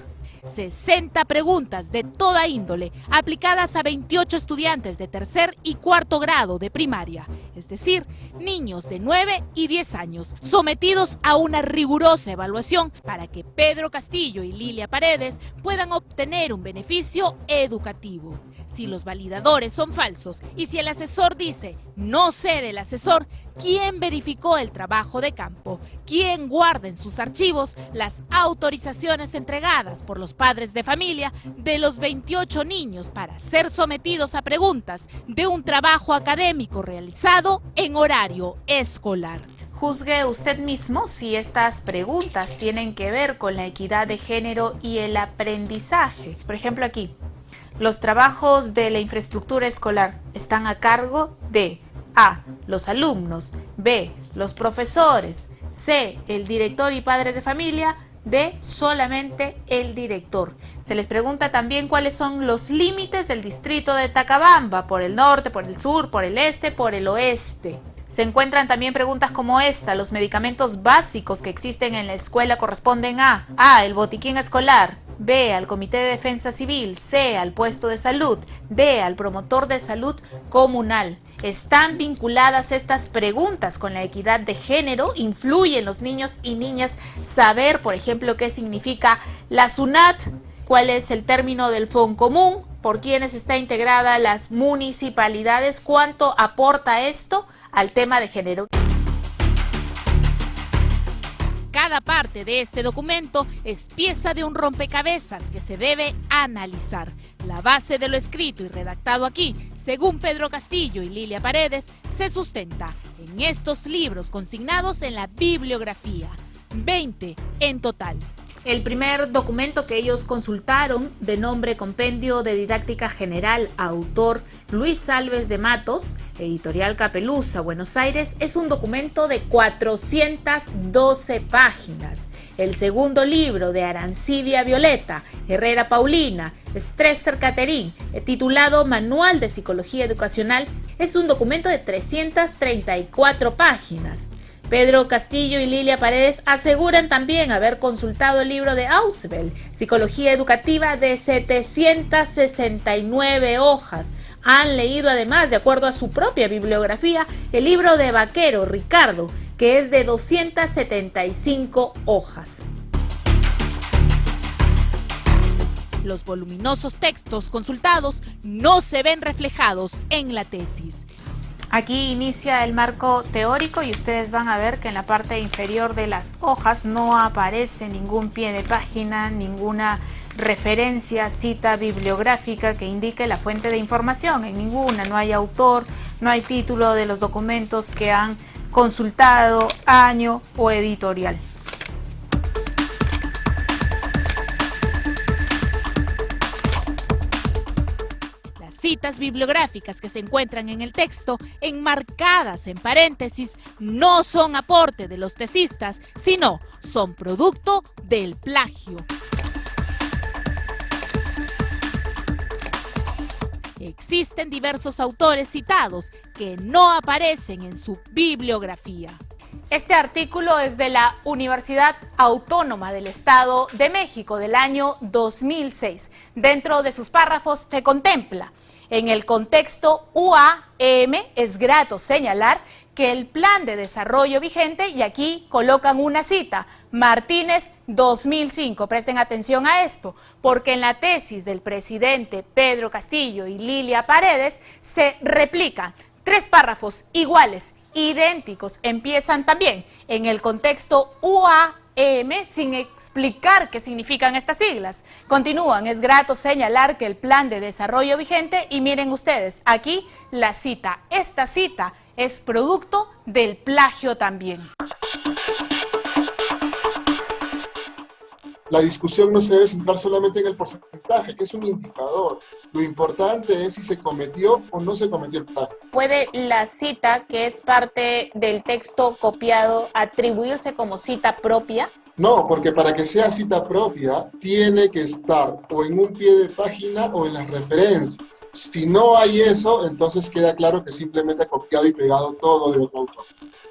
60 preguntas de toda índole aplicadas a 28 estudiantes de 3er y 4º grado de primaria, es decir, niños de 9 y 10 años, sometidos a una rigurosa evaluación para que Pedro Castillo y Lilia Paredes puedan obtener un beneficio educativo. Si los validadores son falsos y si el asesor dice no ser el asesor, ¿quién verificó el trabajo de campo? ¿Quién guarda en sus archivos las autorizaciones entregadas por los padres de familia de los 28 niños para ser sometidos a preguntas de un trabajo académico realizado en horario escolar? Juzgue usted mismo si estas preguntas tienen que ver con la equidad de género y el aprendizaje. Por ejemplo aquí, los trabajos de la infraestructura escolar están a cargo de A, los alumnos, B, los profesores, C, el director y padres de familia, D, solamente el director. Se les pregunta también cuáles son los límites del distrito de Tacabamba, por el norte, por el sur, por el este, por el oeste. Se encuentran también preguntas como esta, los medicamentos básicos que existen en la escuela corresponden a el botiquín escolar, B, al Comité de Defensa Civil, C, al puesto de salud, D, al promotor de salud comunal. ¿Están vinculadas estas preguntas con la equidad de género? ¿Influyen los niños y niñas saber, por ejemplo, qué significa la SUNAT? ¿Cuál es el término del FONCOMUN? ¿Por quiénes está integrada las municipalidades? ¿Cuánto aporta esto al tema de género? Cada parte de este documento es pieza de un rompecabezas que se debe analizar. La base de lo escrito y redactado aquí, según Pedro Castillo y Lilia Paredes, se sustenta en estos libros consignados en la bibliografía. 20 en total. El primer documento que ellos consultaron, de nombre Compendio de Didáctica General, autor Luis Alves de Matos, editorial Capeluza, Buenos Aires, es un documento de 412 páginas. El segundo libro de Arancibia Violeta, Herrera Paulina, Stresser Caterín, titulado Manual de Psicología Educacional, es un documento de 334 páginas. Pedro Castillo y Lilia Paredes aseguran también haber consultado el libro de Ausubel, Psicología Educativa, de 769 hojas. Han leído además, de acuerdo a su propia bibliografía, el libro de Vaquero, Ricardo, que es de 275 hojas. Los voluminosos textos consultados no se ven reflejados en la tesis. Aquí inicia el marco teórico y ustedes van a ver que en la parte inferior de las hojas no aparece ningún pie de página, ninguna referencia, cita bibliográfica que indique la fuente de información. En ninguna, no hay autor, no hay título de los documentos que han consultado, año o editorial. Citas bibliográficas que se encuentran en el texto, enmarcadas en paréntesis, no son aporte de los tesistas, sino son producto del plagio. Existen diversos autores citados que no aparecen en su bibliografía. Este artículo es de la Universidad Autónoma del Estado de México del año 2006. Dentro de sus párrafos se contempla: en el contexto UAM es grato señalar que el plan de desarrollo vigente, y aquí colocan una cita, Martínez 2005, presten atención a esto, porque en la tesis del presidente Pedro Castillo y Lilia Paredes se replican 3 párrafos iguales, idénticos, empiezan también en el contexto UAM sin explicar qué significan estas siglas. Continúan, es grato señalar que el plan de desarrollo vigente, y miren ustedes, aquí la cita, esta cita es producto del plagio también. La discusión no se debe centrar solamente en el porcentaje, que es un indicador. Lo importante es si se cometió o no se cometió el plagio. ¿Puede la cita, que es parte del texto copiado, atribuirse como cita propia? No, porque para que sea cita propia, tiene que estar o en un pie de página o en las referencias. Si no hay eso, entonces queda claro que simplemente ha copiado y pegado todo de otro autor.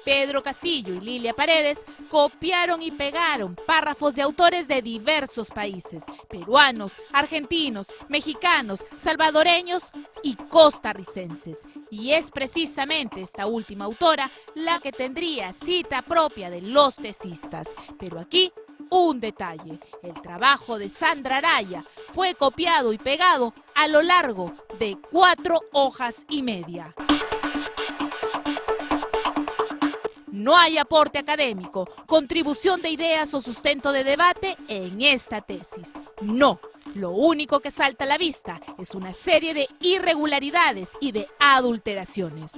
Pedro Castillo y Lilia Paredes copiaron y pegaron párrafos de autores de diversos países: peruanos, argentinos, mexicanos, salvadoreños y costarricenses. Y es precisamente esta última autora la que tendría cita propia de los tesistas. Pero aquí un detalle: el trabajo de Sandra Araya fue copiado y pegado a lo largo de 4 hojas y media. No hay aporte académico, contribución de ideas o sustento de debate en esta tesis. No, lo único que salta a la vista es una serie de irregularidades y de adulteraciones.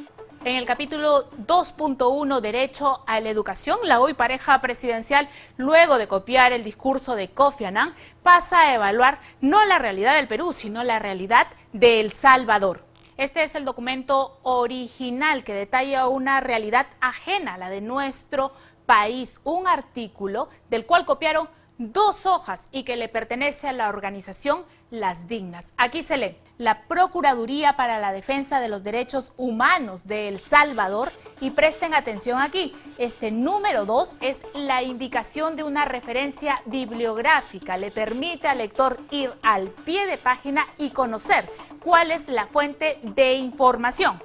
En el capítulo 2.1, Derecho a la Educación, la hoy pareja presidencial, luego de copiar el discurso de Kofi Annan, pasa a evaluar no la realidad del Perú, sino la realidad de El Salvador. Este es el documento original que detalla una realidad ajena a la de nuestro país, un artículo del cual copiaron 2 hojas y que le pertenece a la organización Las Dignas. Aquí se lee: la Procuraduría para la Defensa de los Derechos Humanos de El Salvador, y presten atención aquí, este número 2 es la indicación de una referencia bibliográfica, le permite al lector ir al pie de página y conocer cuál es la fuente de información.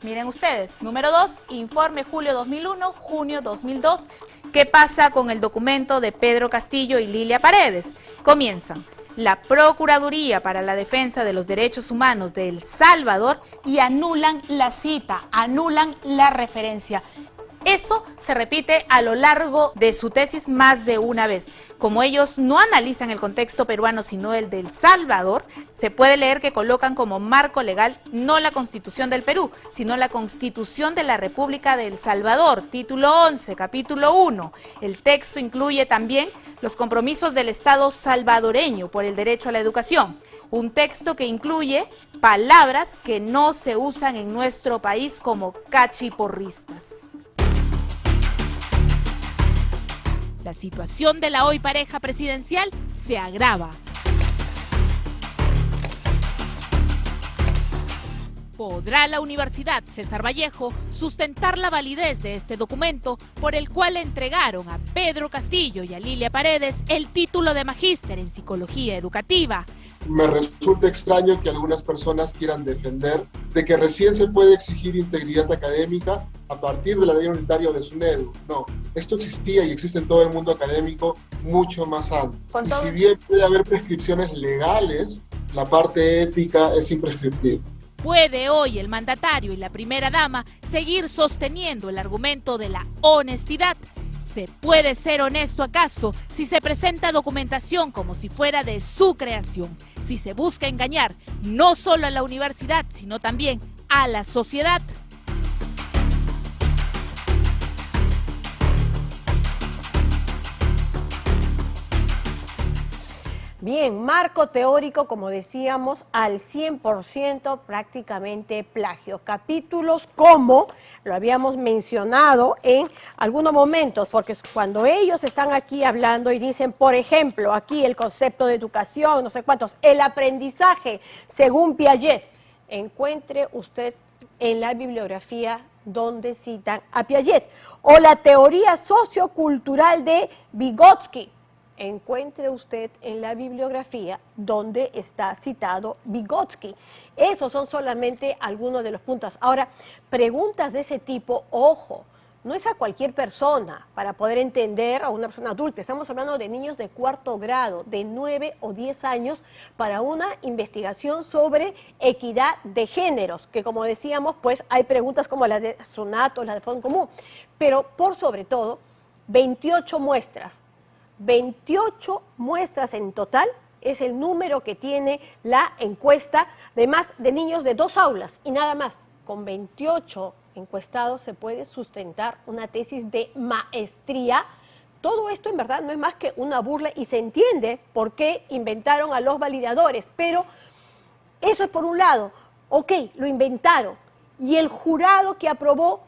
Miren ustedes, número 2, informe julio 2001, junio 2002. ¿Qué pasa con el documento de Pedro Castillo y Lilia Paredes? Comienzan: la Procuraduría para la Defensa de los Derechos Humanos de El Salvador, y anulan la cita, anulan la referencia. Eso se repite a lo largo de su tesis más de una vez. Como ellos no analizan el contexto peruano, sino el de El Salvador, se puede leer que colocan como marco legal no la Constitución del Perú, sino la Constitución de la República de El Salvador, título 11, capítulo 1. El texto incluye también los compromisos del Estado salvadoreño por el derecho a la educación. Un texto que incluye palabras que no se usan en nuestro país como cachiporristas. La situación de la hoy pareja presidencial se agrava. ¿Podrá la Universidad César Vallejo sustentar la validez de este documento por el cual le entregaron a Pedro Castillo y a Lilia Paredes el título de magíster en psicología educativa? Me resulta extraño que algunas personas quieran defender de que recién se puede exigir integridad académica a partir de la ley universitaria o de SUNEDU. No, esto existía y existe en todo el mundo académico mucho más antes. Y si bien puede haber prescripciones legales, la parte ética es imprescriptible. ¿Puede hoy el mandatario y la primera dama seguir sosteniendo el argumento de la honestidad? ¿Se puede ser honesto acaso si se presenta documentación como si fuera de su creación? Si se busca engañar no solo a la universidad, sino también a la sociedad. Bien, marco teórico, como decíamos, al 100% prácticamente plagio. Capítulos como lo habíamos mencionado en algunos momentos, porque cuando ellos están aquí hablando y dicen, por ejemplo, aquí el concepto de educación, no sé cuántos, el aprendizaje según Piaget, encuentre usted en la bibliografía donde citan a Piaget, o la teoría sociocultural de Vygotsky. Encuentre usted en la bibliografía donde está citado Vygotsky. Esos son solamente algunos de los puntos. Ahora, preguntas de ese tipo, ojo, no es a cualquier persona para poder entender a una persona adulta. Estamos hablando de niños de 4º grado, de 9 o 10 años, para una investigación sobre equidad de géneros, que como decíamos, pues hay preguntas como las de SUNAT o las de Fondo Común, pero por sobre todo, 28 muestras. 28 muestras en total es el número que tiene la encuesta, además de niños de 2 aulas y nada más. Con 28 encuestados se puede sustentar una tesis de maestría. Todo esto en verdad no es más que una burla y se entiende por qué inventaron a los validadores, pero eso es por un lado. Ok, lo inventaron y el jurado que aprobó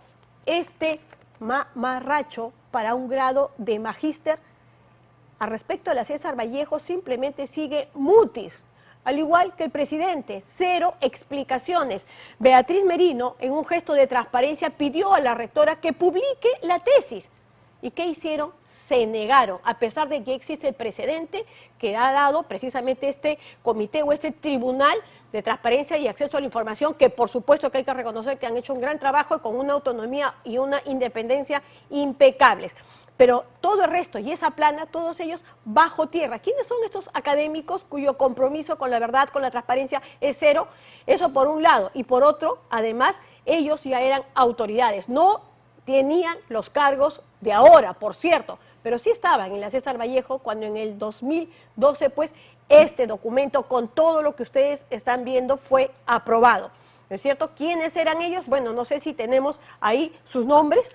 este mamarracho para un grado de magíster, al respecto de la César Vallejo, simplemente sigue mutis, al igual que el presidente, 0 explicaciones. Beatriz Merino, en un gesto de transparencia, pidió a la rectora que publique la tesis. ¿Y qué hicieron? Se negaron, a pesar de que existe el precedente que ha dado precisamente este comité o este tribunal de transparencia y acceso a la información, que por supuesto que hay que reconocer que han hecho un gran trabajo y con una autonomía y una independencia impecables. Pero todo el resto y esa plana, todos ellos bajo tierra. ¿Quiénes son estos académicos cuyo compromiso con la verdad, con la transparencia es 0? Eso por un lado. Y por otro, además, ellos ya eran autoridades. No tenían los cargos de ahora, por cierto, pero sí estaban en la César Vallejo cuando en el 2012, pues, este documento con todo lo que ustedes están viendo fue aprobado. ¿No es cierto? ¿Quiénes eran ellos? Bueno, no sé si tenemos ahí sus nombres,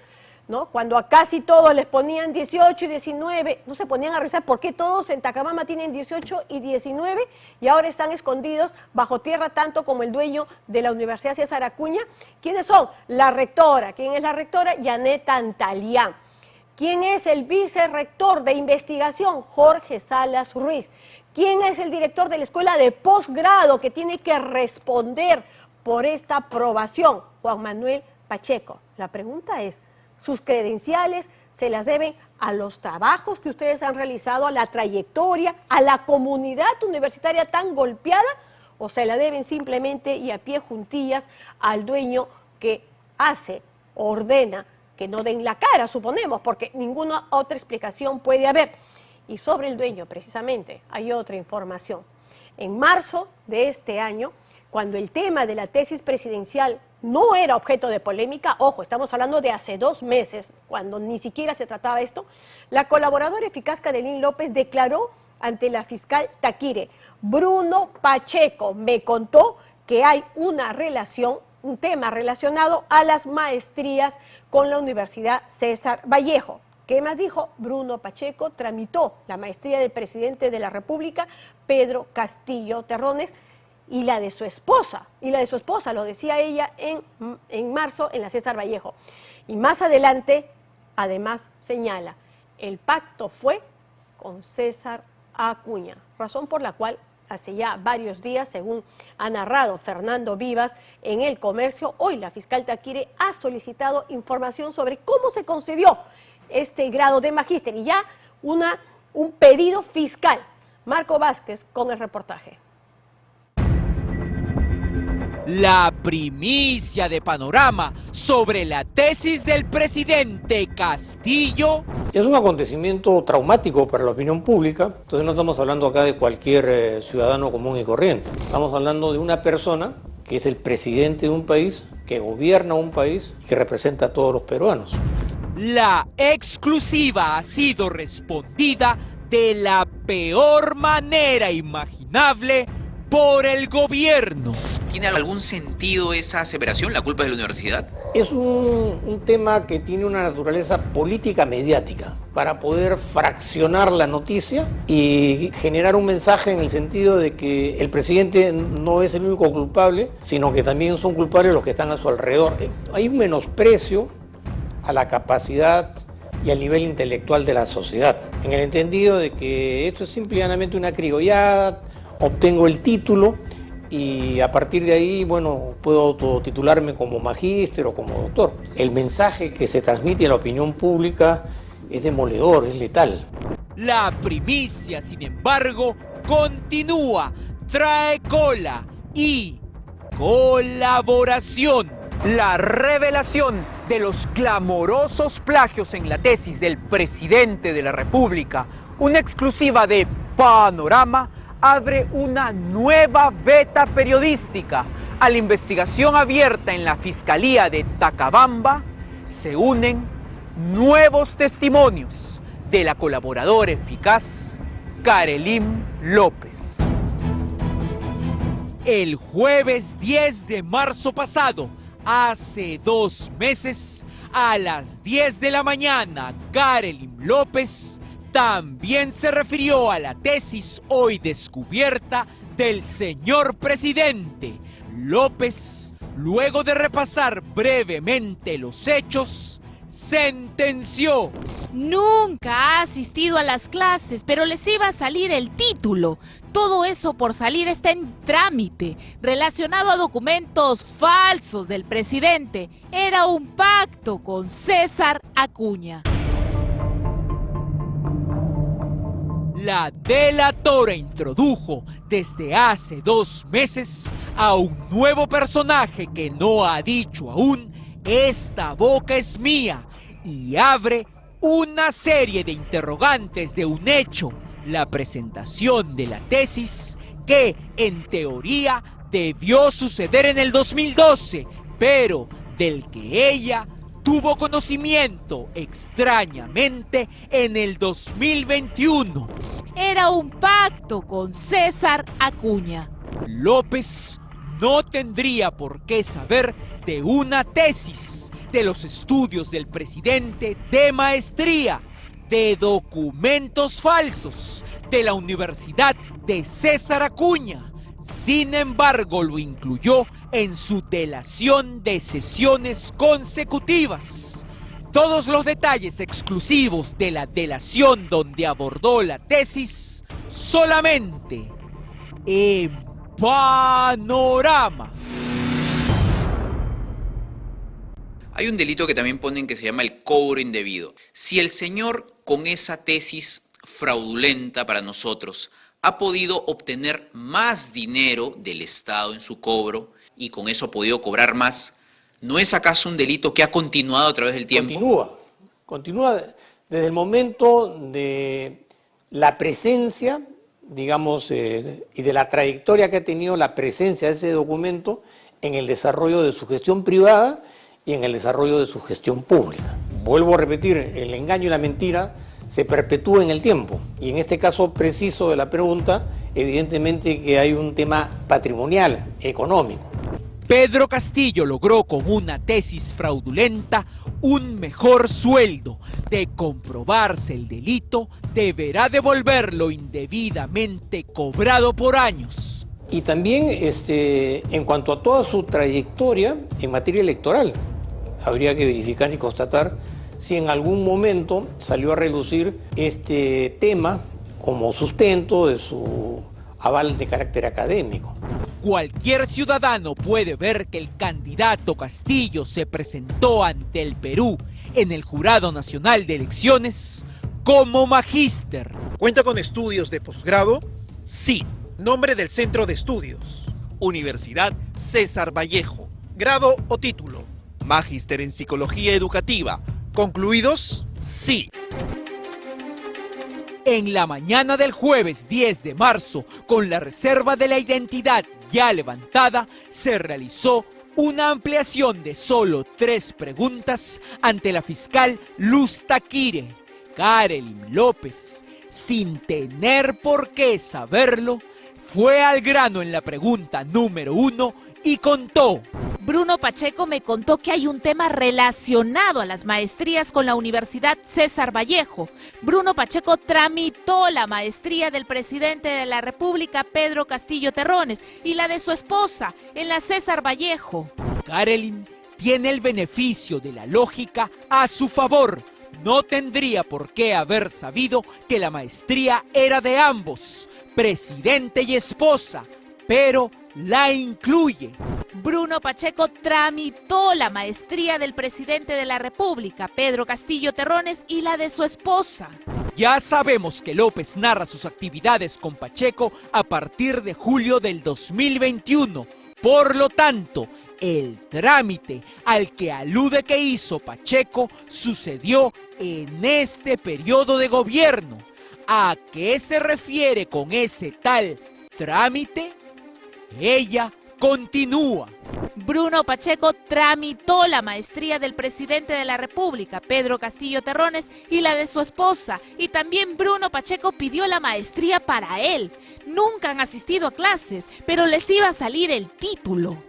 ¿no? Cuando a casi todos les ponían 18 y 19, no se ponían a revisar por qué todos en Tacabamba tienen 18 y 19 y ahora están escondidos bajo tierra tanto como el dueño de la Universidad César Acuña. ¿Quiénes son? La rectora. ¿Quién es la rectora? Janet Antalián. ¿Quién es el vicerrector de investigación? Jorge Salas Ruiz. ¿Quién es el director de la escuela de posgrado que tiene que responder por esta aprobación? Juan Manuel Pacheco. La pregunta es, ¿sus credenciales se las deben a los trabajos que ustedes han realizado, a la trayectoria, a la comunidad universitaria tan golpeada, o se la deben simplemente y a pie juntillas al dueño que hace, ordena que no den la cara, suponemos, porque ninguna otra explicación puede haber? Y sobre el dueño, precisamente, hay otra información. En marzo de este año, cuando el tema de la tesis presidencial no era objeto de polémica. Ojo, estamos hablando de hace 2 meses, cuando ni siquiera se trataba esto. La colaboradora eficaz Karelyn López declaró ante la fiscal Taquire: Bruno Pacheco me contó que hay una relación, un tema relacionado a las maestrías con la Universidad César Vallejo. ¿Qué más dijo? Bruno Pacheco tramitó la maestría del presidente de la República, Pedro Castillo Terrones, y la de su esposa, lo decía ella en marzo en la César Vallejo. Y más adelante, además, señala, el pacto fue con César Acuña, razón por la cual hace ya varios días, según ha narrado Fernando Vivas en El Comercio, hoy la fiscal Taquire ha solicitado información sobre cómo se concedió este grado de magíster y ya un pedido fiscal. Marco Vázquez con el reportaje. La primicia de Panorama sobre la tesis del presidente Castillo. Es un acontecimiento traumático para la opinión pública, entonces no estamos hablando acá de cualquier ciudadano común y corriente. Estamos hablando de una persona que es el presidente de un país, que gobierna un país y que representa a todos los peruanos. La exclusiva ha sido respondida de la peor manera imaginable por el gobierno. ¿Tiene algún sentido esa aseveración? ¿La culpa es de la universidad? Es un tema que tiene una naturaleza política mediática para poder fraccionar la noticia y generar un mensaje en el sentido de que el presidente no es el único culpable, sino que también son culpables los que están a su alrededor. Hay un menosprecio a la capacidad y al nivel intelectual de la sociedad, en el entendido de que esto es simplemente una crigollada, obtengo el título y a partir de ahí, bueno, puedo autotitularme como magíster o como doctor. El mensaje que se transmite a la opinión pública es demoledor, es letal. La primicia, sin embargo, continúa, trae cola y colaboración. La revelación de los clamorosos plagios en la tesis del presidente de la República, una exclusiva de Panorama, abre una nueva veta periodística. A la investigación abierta en la Fiscalía de Tacabamba se unen nuevos testimonios de la colaboradora eficaz Karelyn López. El jueves 10 de marzo pasado, hace 2 meses, a las 10 de la mañana, Karelyn López también se refirió a la tesis hoy descubierta del señor presidente. López, luego de repasar brevemente los hechos, sentenció. Nunca ha asistido a las clases, pero les iba a salir el título. Todo eso por salir está en trámite, relacionado a documentos falsos del presidente. Era un pacto con César Acuña. La delatora introdujo desde hace 2 meses a un nuevo personaje que no ha dicho aún "esta boca es mía" y abre una serie de interrogantes de un hecho, la presentación de la tesis que en teoría debió suceder en el 2012, pero del que ella tuvo conocimiento extrañamente en el 2021. Era un pacto con César Acuña. López no tendría por qué saber de una tesis, de los estudios del presidente de maestría, de documentos falsos de la Universidad de César Acuña. Sin embargo, lo incluyó en su delación de sesiones consecutivas. Todos los detalles exclusivos de la delación donde abordó la tesis solamente en Panorama. Hay un delito que también ponen que se llama el cobro indebido. Si el señor con esa tesis fraudulenta para nosotros ha podido obtener más dinero del Estado en su cobro y con eso ha podido cobrar más, ¿no es acaso un delito que ha continuado a través del tiempo? Continúa desde el momento de la presencia, digamos, y de la trayectoria que ha tenido la presencia de ese documento en el desarrollo de su gestión privada y en el desarrollo de su gestión pública. Vuelvo a repetir, el engaño y la mentira se perpetúa en el tiempo. Y en este caso preciso de la pregunta, evidentemente que hay un tema patrimonial, económico. Pedro Castillo logró con una tesis fraudulenta un mejor sueldo. De comprobarse el delito, deberá devolver lo indebidamente cobrado por años. Y también en cuanto a toda su trayectoria en materia electoral, habría que verificar y constatar si en algún momento salió a relucir este tema como sustento de su aval de carácter académico. Cualquier ciudadano puede ver que el candidato Castillo se presentó ante el Perú en el Jurado Nacional de Elecciones como magíster. ¿Cuenta con estudios de posgrado? Sí. Nombre del centro de estudios: Universidad César Vallejo. Grado o título: Magíster en Psicología Educativa. ¿Concluidos? Sí. En la mañana del jueves 10 de marzo, con la reserva de la identidad ya levantada, se realizó una ampliación de solo 3 preguntas ante la fiscal Luz Taquire. Karelyn López, sin tener por qué saberlo, fue al grano en la pregunta número 1 y contó. Bruno Pacheco me contó que hay un tema relacionado a las maestrías con la Universidad César Vallejo. Bruno Pacheco tramitó la maestría del presidente de la República, Pedro Castillo Terrones, y la de su esposa en la César Vallejo. Karelyn tiene el beneficio de la lógica a su favor. No tendría por qué haber sabido que la maestría era de ambos, presidente y esposa, pero la incluye. Bruno Pacheco tramitó la maestría del presidente de la República, Pedro Castillo Terrones, y la de su esposa. Ya sabemos que López narra sus actividades con Pacheco a partir de julio del 2021. Por lo tanto, el trámite al que alude que hizo Pacheco sucedió en este periodo de gobierno. ¿A qué se refiere con ese tal trámite? Ella continúa. Bruno Pacheco tramitó la maestría del presidente de la República, Pedro Castillo Terrones, y la de su esposa. Y también Bruno Pacheco pidió la maestría para él. Nunca han asistido a clases, pero les iba a salir el título.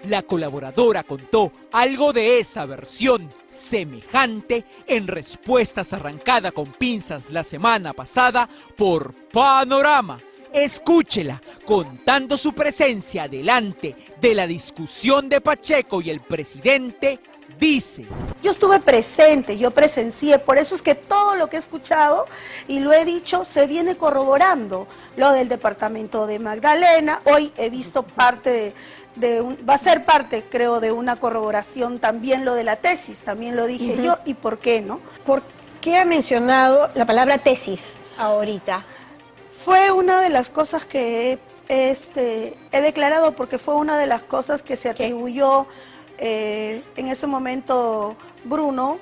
La colaboradora contó algo de esa versión semejante en respuestas arrancada con pinzas la semana pasada por Panorama. Escúchela contando su presencia delante de la discusión de Pacheco y el presidente. Dice: yo estuve presente, yo presencié, por eso es que todo lo que he escuchado y lo he dicho se viene corroborando. Lo del departamento de Magdalena, hoy he visto parte va a ser parte, creo, de una corroboración también lo de la tesis, también lo dije yo, y por qué, ¿no? ¿Por qué ha mencionado la palabra tesis ahorita? Fue una de las cosas que he declarado, porque fue una de las cosas que se atribuyó en ese momento Bruno.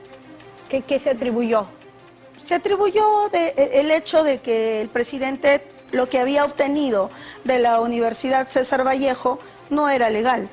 ¿Qué se atribuyó? Se atribuyó el hecho de que el presidente lo que había obtenido de la Universidad César Vallejo no era legal.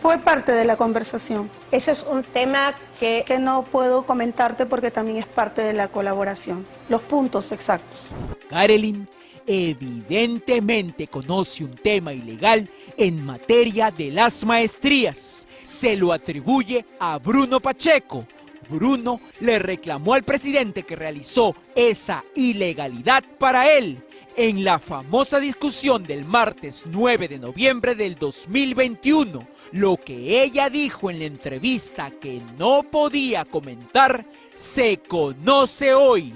Fue parte de la conversación. Ese es un tema que no puedo comentarte porque también es parte de la colaboración. Los puntos exactos. Karelyn evidentemente conoce un tema ilegal en materia de las maestrías. Se lo atribuye a Bruno Pacheco. Bruno le reclamó al presidente que realizó esa ilegalidad para él en la famosa discusión del martes 9 de noviembre del 2021. Lo que ella dijo en la entrevista que no podía comentar se conoce hoy.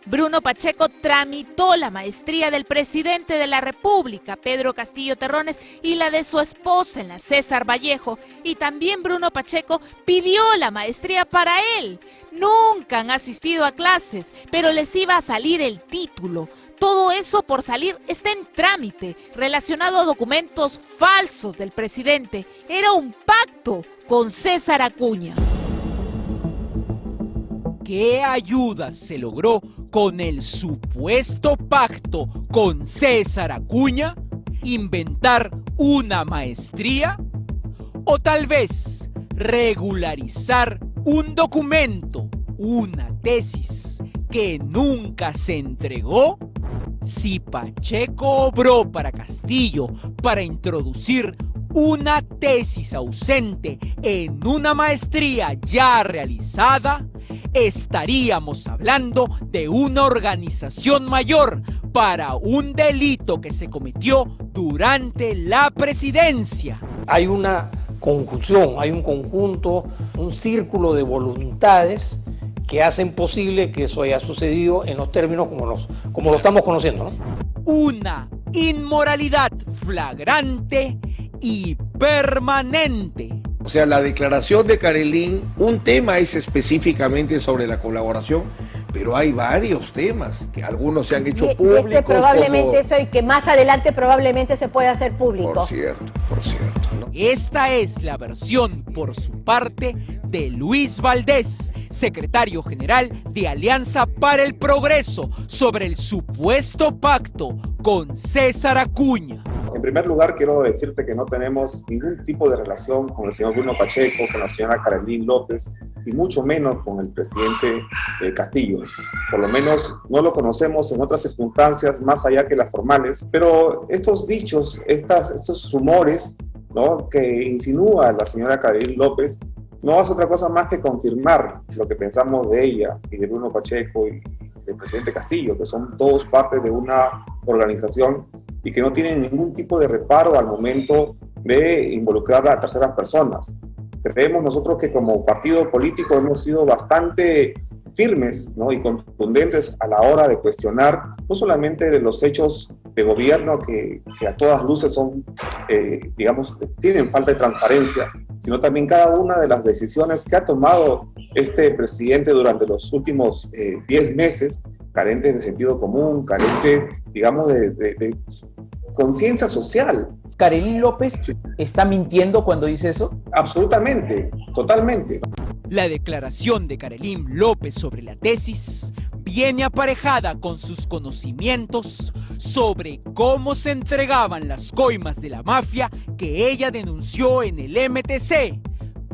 Bruno Pacheco tramitó la maestría del presidente de la República, Pedro Castillo Terrones, y la de su esposa en la César Vallejo. Y también Bruno Pacheco pidió la maestría para él. Nunca han asistido a clases, pero les iba a salir el título. Todo eso por salir está en trámite, relacionado a documentos falsos del presidente. Era un pacto con César Acuña. ¿Qué ayuda se logró con el supuesto pacto con César Acuña? ¿Inventar una maestría? O tal vez regularizar un documento, una tesis que nunca se entregó. Si Pacheco obró para Castillo para introducir una tesis ausente en una maestría ya realizada, estaríamos hablando de una organización mayor para un delito que se cometió durante la presidencia. Hay una conjunción, hay un conjunto, un círculo de voluntades que hacen posible que eso haya sucedido en los términos como lo estamos conociendo, ¿no? Una inmoralidad flagrante y permanente. O sea, la declaración de Karelin, un tema es específicamente sobre la colaboración, pero hay varios temas que algunos se han hecho públicos. Probablemente eso y que más adelante probablemente se pueda hacer público. Por cierto, ¿no? Esta es la versión, por su parte, de Luis Valdés, secretario general de Alianza para el Progreso, sobre el supuesto pacto con César Acuña. En primer lugar, quiero decirte que no tenemos ningún tipo de relación con el señor Bruno Pacheco, con la señora Karelin López, y mucho menos con el presidente Castillo. Por lo menos no lo conocemos en otras circunstancias más allá que las formales, pero estos dichos, estos rumores, ¿no?, que insinúa la señora Karelin López, no hace otra cosa más que confirmar lo que pensamos de ella y de Bruno Pacheco y del presidente Castillo, que son todos parte de una organización y que no tienen ningún tipo de reparo al momento de involucrar a terceras personas. Creemos nosotros que como partido político hemos sido bastante firmes, ¿no?, y contundentes a la hora de cuestionar no solamente de los hechos de gobierno que a todas luces son, tienen falta de transparencia, sino también cada una de las decisiones que ha tomado este presidente durante los últimos 10 meses, carentes de sentido común, carentes, digamos, de conciencia social. ¿Karelin López está mintiendo cuando dice eso? Absolutamente, totalmente. La declaración de Karelin López sobre la tesis viene aparejada con sus conocimientos sobre cómo se entregaban las coimas de la mafia que ella denunció en el MTC.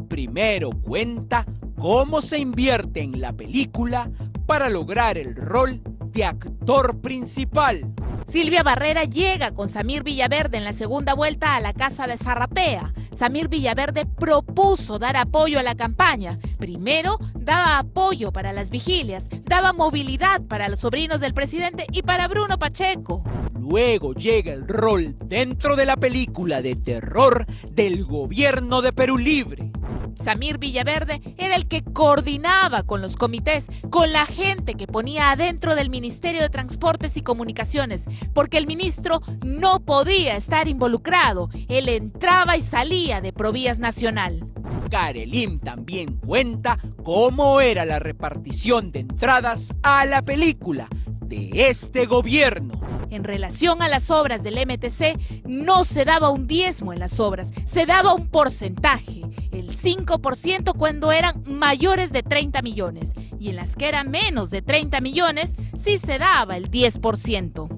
Primero cuenta cómo se invierte en la película para lograr el rol de actor principal. Silvia Barrera llega con Samir Villaverde en la segunda vuelta a la casa de Zarratea. Samir Villaverde propuso dar apoyo a la campaña. Primero, daba apoyo para las vigilias, daba movilidad para los sobrinos del presidente y para Bruno Pacheco. Luego llega el rol dentro de la película de terror del gobierno de Perú Libre. Samir Villaverde era el que coordinaba con los comités, con la gente que ponía adentro del Ministerio de Transportes y Comunicaciones, porque el ministro no podía estar involucrado. Él entraba y salía de Provías Nacional. Karelin también cuenta cómo era la repartición de entradas a la película de este gobierno. En relación a las obras del MTC, no se daba un diezmo en las obras, se daba un porcentaje, el 5% cuando eran mayores de 30 millones, y en las que eran menos de 30 millones, sí se daba el 10%.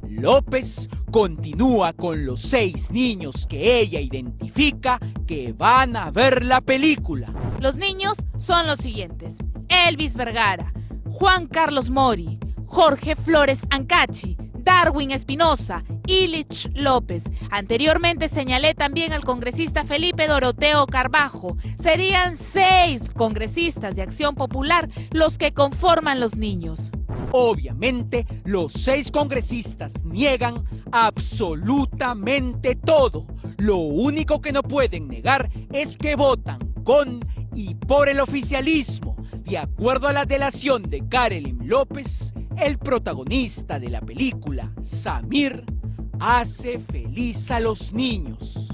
López continúa con los 6 niños que ella identifica que van a ver la película. Los niños son los siguientes: Elvis Vergara, Juan Carlos Mori, Jorge Flores Ancachi, Darwin Espinosa, Illich López. Anteriormente señalé también al congresista Felipe Doroteo Carbajo. Serían 6 congresistas de Acción Popular los que conforman los niños. Obviamente, los 6 congresistas niegan absolutamente todo. Lo único que no pueden negar es que votan con y por el oficialismo. De acuerdo a la delación de Karelin López, el protagonista de la película, Samir, hace feliz a los niños.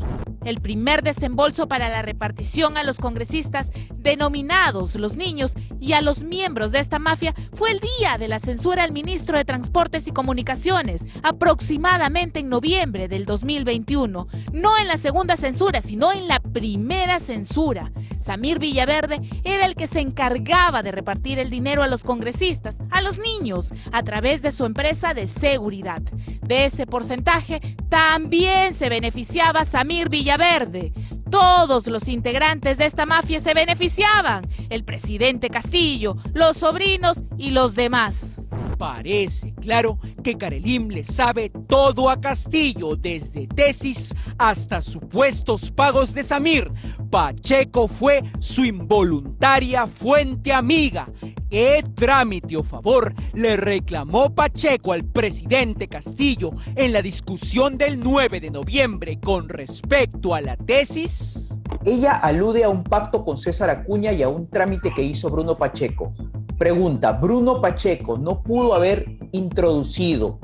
El primer desembolso para la repartición a los congresistas denominados los niños y a los miembros de esta mafia fue el día de la censura al ministro de Transportes y Comunicaciones, aproximadamente en noviembre del 2021. No en la segunda censura, sino en la primera censura. Samir Villaverde era el que se encargaba de repartir el dinero a los congresistas, a los niños, a través de su empresa de seguridad. De ese porcentaje también se beneficiaba Samir Villaverde. Todos los integrantes de esta mafia se beneficiaban, el presidente Castillo, los sobrinos y los demás. Parece claro que Carelim le sabe todo a Castillo, desde tesis hasta supuestos pagos de Samir. Pacheco fue su involuntaria fuente amiga. ¿Qué trámite o favor le reclamó Pacheco al presidente Castillo en la discusión del 9 de noviembre con respecto a la tesis? Ella alude a un pacto con César Acuña y a un trámite que hizo Bruno Pacheco. Pregunta, ¿Bruno Pacheco no pudo haber introducido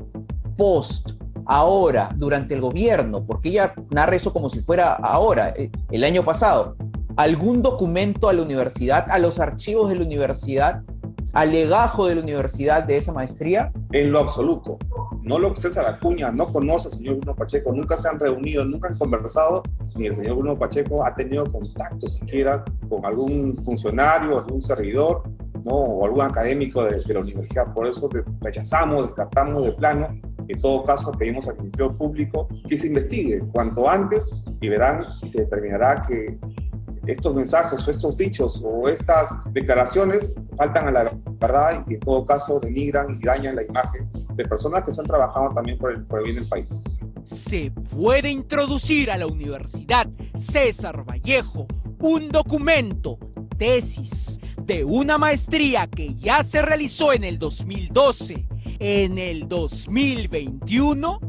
ahora, durante el gobierno, porque ella narra eso como si fuera ahora, el año pasado, algún documento a la universidad, a los archivos de la universidad, al legajo de la universidad de esa maestría? En lo absoluto. César Acuña no conoce al señor Bruno Pacheco, nunca se han reunido, nunca han conversado, ni el señor Bruno Pacheco ha tenido contacto siquiera con algún funcionario, algún servidor, ¿no? O algún académico de la universidad. Por eso rechazamos, descartamos de plano. En todo caso, pedimos al Ministerio Público que se investigue cuanto antes y verán y se determinará que estos mensajes o estos dichos o estas declaraciones faltan a la verdad y en todo caso denigran y dañan la imagen de personas que están trabajando también por el bien del país. Se puede introducir a la Universidad César Vallejo un documento, tesis, de una maestría que ya se realizó en el 2012, en el 2021.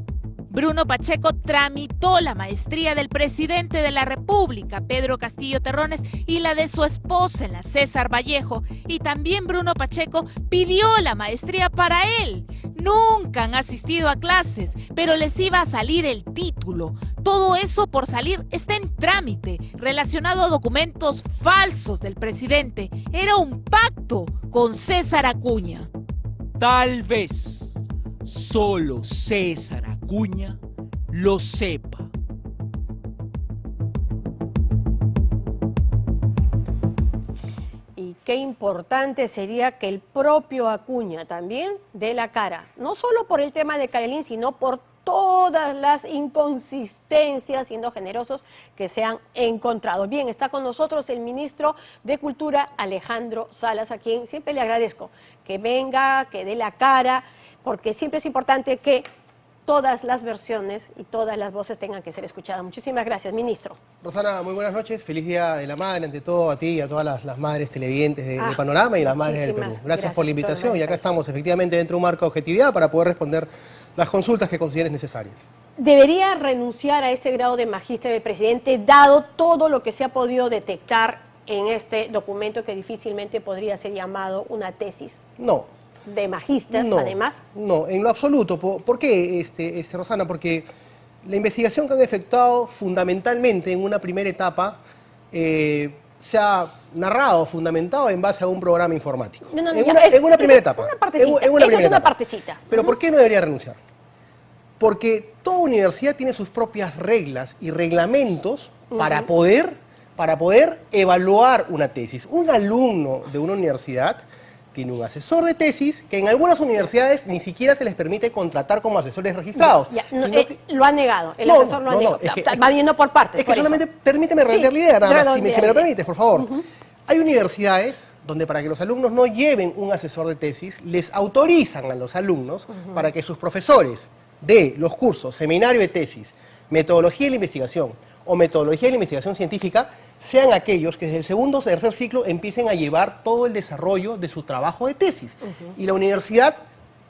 Bruno Pacheco tramitó la maestría del presidente de la República, Pedro Castillo Terrones, y la de su esposa, la César Vallejo. Y también Bruno Pacheco pidió la maestría para él. Nunca han asistido a clases, pero les iba a salir el título. Todo eso por salir está en trámite, relacionado a documentos falsos del presidente. Era un pacto con César Acuña. Tal vez solo César Acuña lo sepa. Y qué importante sería que el propio Acuña también dé la cara, no solo por el tema de Carelim, sino por todas las inconsistencias, siendo generosos, que se han encontrado. Bien, está con nosotros el ministro de Cultura, Alejandro Salas, a quien siempre le agradezco que venga, que dé la cara, porque siempre es importante que todas las versiones y todas las voces tengan que ser escuchadas. Muchísimas gracias, ministro. Rosana, muy buenas noches. Feliz Día de la Madre, ante todo a ti y a todas las madres televidentes de Panorama y las madres del Perú. Gracias por la invitación y acá estamos efectivamente dentro de un marco de objetividad para poder responder las consultas que consideres necesarias. ¿Debería renunciar a este grado de magíster del presidente, dado todo lo que se ha podido detectar en este documento que difícilmente podría ser llamado una tesis? No. ¿De magíster, no, además? No, en lo absoluto. ¿Por qué, Rosana? Porque la investigación que han efectuado fundamentalmente en una primera etapa se ha narrado, fundamentado en base a un programa informático. En una primera etapa. Una partecita. Esa es una partecita. Pero ¿por qué no debería renunciar? Porque toda universidad tiene sus propias reglas y reglamentos para poder evaluar una tesis. Un alumno de una universidad tiene un asesor de tesis que en algunas universidades ni siquiera se les permite contratar como asesores registrados. Lo ha negado, el asesor lo ha negado. Va viendo por partes. Es que solamente permíteme redondear la idea, nada más, si me lo permites, por favor. Hay universidades donde para que los alumnos no lleven un asesor de tesis, les autorizan a los alumnos para que sus profesores de los cursos Seminario de Tesis, Metodología de la Investigación o Metodología de la Investigación Científica sean aquellos que desde el segundo o tercer ciclo empiecen a llevar todo el desarrollo de su trabajo de tesis. Y la universidad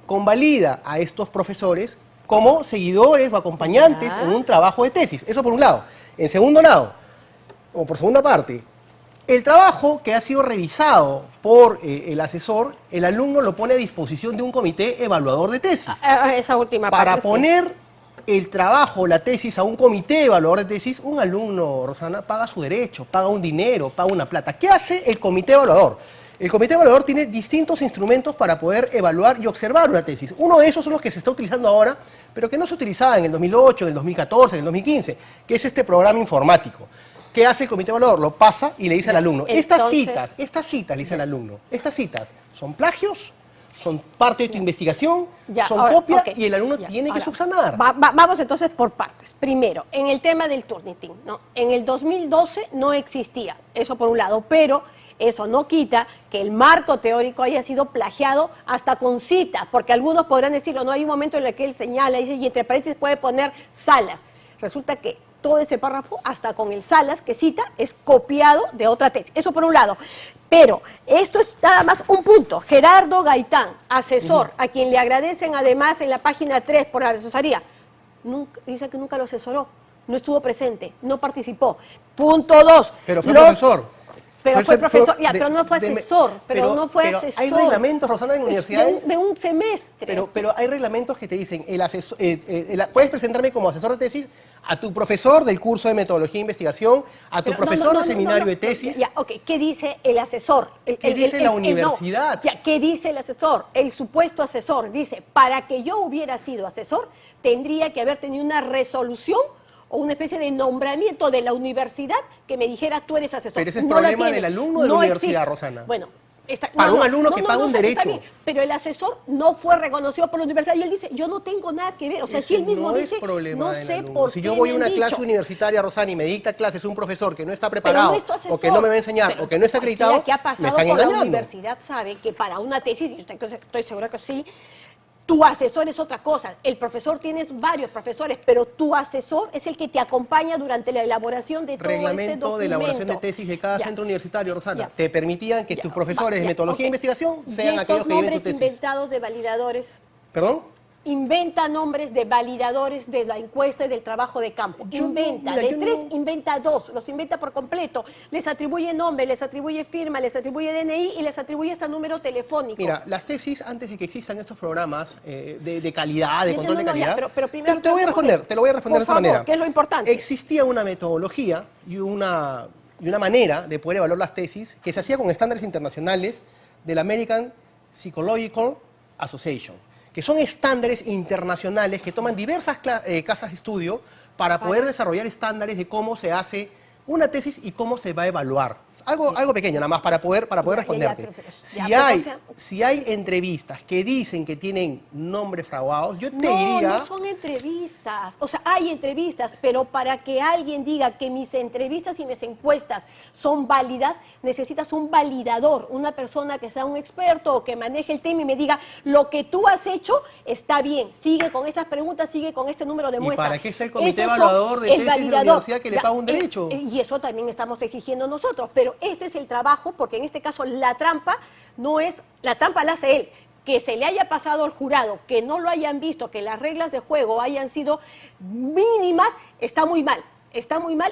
convalida a estos profesores como seguidores o acompañantes en un trabajo de tesis. Eso por un lado. En segundo lado, o por segunda parte, el trabajo que ha sido revisado por el asesor, el alumno lo pone a disposición de un comité evaluador de tesis. Esa última parte. Para poner el trabajo, la tesis a un comité evaluador de tesis, un alumno, Rosana, paga su derecho, paga un dinero, paga una plata. ¿Qué hace el comité evaluador? El comité evaluador tiene distintos instrumentos para poder evaluar y observar una tesis. Uno de esos son los que se está utilizando ahora, pero que no se utilizaba en el 2008, en el 2014, en el 2015, que es este programa informático. ¿Qué hace el comité evaluador? Lo pasa y le dice al alumno, estas citas, le dice al alumno, estas citas son plagios, son parte de tu investigación, Ya, son ahora, copia ok, y el alumno ya, tiene que ahora, subsanar. Vamos entonces por partes. Primero, en el tema del Turnitin, ¿no? En el 2012 no existía, eso por un lado, pero eso no quita que el marco teórico haya sido plagiado hasta con citas, porque algunos podrán decirlo, no hay un momento en el que él señala, dice, y entre paréntesis puede poner Salas. Resulta que todo ese párrafo, hasta con el Salas que cita, es copiado de otra tesis. Eso por un lado. Pero esto es nada más un punto. Gerardo Gaitán, asesor, a quien le agradecen además en la página 3 por la asesoría, dice que nunca lo asesoró, no estuvo presente, no participó. Punto 2. Pero fue profesor. Pero fue profesor, pero no fue asesor, pero no fue asesor. Hay reglamentos, Rosana, en universidades. De un semestre. Pero hay reglamentos que te dicen, puedes presentarme como asesor de tesis a tu profesor del curso de metodología e investigación, a tu profesor de seminario de tesis. Ya, ok, ¿qué dice el asesor? ¿Qué dice la universidad? ¿Qué dice el asesor? El supuesto asesor dice, para que yo hubiera sido asesor, tendría que haber tenido una resolución o una especie de nombramiento de la universidad que me dijera tú eres asesor. Pero ese es el problema del alumno de la universidad, Rosana. Bueno, para un alumno que paga un derecho. Bien, pero el asesor no fue reconocido por la universidad y él dice, yo no tengo nada que ver. O sea, si él mismo dice, no sé por qué. Si yo voy a una clase universitaria, Rosana, y me dicta clases un profesor que no está preparado, o que no me va a enseñar, o que no está acreditado, que ha pasado me están por engañando. la universidad sabe que para una tesis, y estoy segura que sí, tu asesor es otra cosa. El profesor, tienes varios profesores, pero tu asesor es el que te acompaña durante la elaboración de todo Reglamento este documento. de elaboración de tesis de cada centro universitario, Rosana. Te permitían que tus profesores de metodología e investigación sean aquellos que lleven tu tesis. Nombres inventados de validadores. ¿Perdón? Inventa nombres de validadores de la encuesta y del trabajo de campo. Inventa 2, los inventa por completo. Les atribuye nombre, les atribuye firma, les atribuye DNI y les atribuye hasta número telefónico. Mira, las tesis, antes de que existan estos programas de calidad, de control de calidad, pero primero te lo voy a responder de esta manera. ¿Qué es lo importante? Existía una metodología y una manera de poder evaluar las tesis que se hacía con estándares internacionales del American Psychological Association, que son estándares internacionales que toman diversas casas de estudio para poder desarrollar estándares de cómo se hace una tesis y cómo se va a evaluar. Algo pequeño nada más para poder responderte. Si hay entrevistas que dicen que tienen nombres fraudados, yo te diría... No son entrevistas. O sea, hay entrevistas, pero para que alguien diga que mis entrevistas y mis encuestas son válidas, necesitas un validador, una persona que sea un experto o que maneje el tema y me diga, lo que tú has hecho está bien, sigue con estas preguntas, sigue con este número de muestras. ¿Y para qué es el comité evaluador de tesis de la universidad que le paga un derecho? Y eso también estamos exigiendo nosotros, pero este es el trabajo, porque en este caso la trampa la la hace él. Que se le haya pasado al jurado, que no lo hayan visto, que las reglas de juego hayan sido mínimas, está muy mal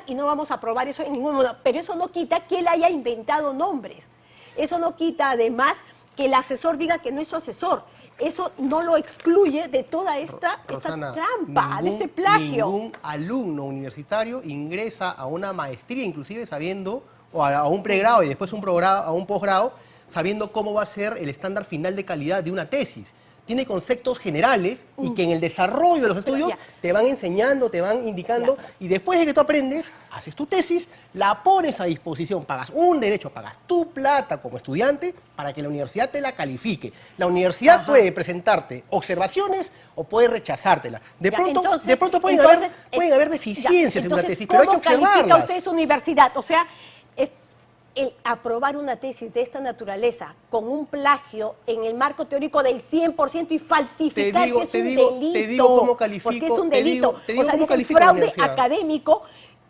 y no vamos a aprobar eso en ningún momento. Pero eso no quita que él haya inventado nombres. Eso no quita además que el asesor diga que no es su asesor. Eso no lo excluye de toda esta trampa, de este plagio. Ningún alumno universitario ingresa a una maestría, inclusive sabiendo, o a un pregrado y después a un posgrado, sabiendo cómo va a ser el estándar final de calidad de una tesis. Tiene conceptos generales y que en el desarrollo de los estudios te van enseñando, te van indicando, y después de que tú aprendes, haces tu tesis, la pones a disposición, pagas un derecho, pagas tu plata como estudiante para que la universidad te la califique. La universidad puede presentarte observaciones o puede rechazártela. De pronto pueden haber deficiencias en una tesis, pero hay que observarlas. ¿Cómo califica usted su universidad? O sea, el aprobar una tesis de esta naturaleza con un plagio en el marco teórico del 100% y falsificar, que es un delito. Te digo cómo califico. Porque es un delito. Te digo o sea, dice el fraude académico,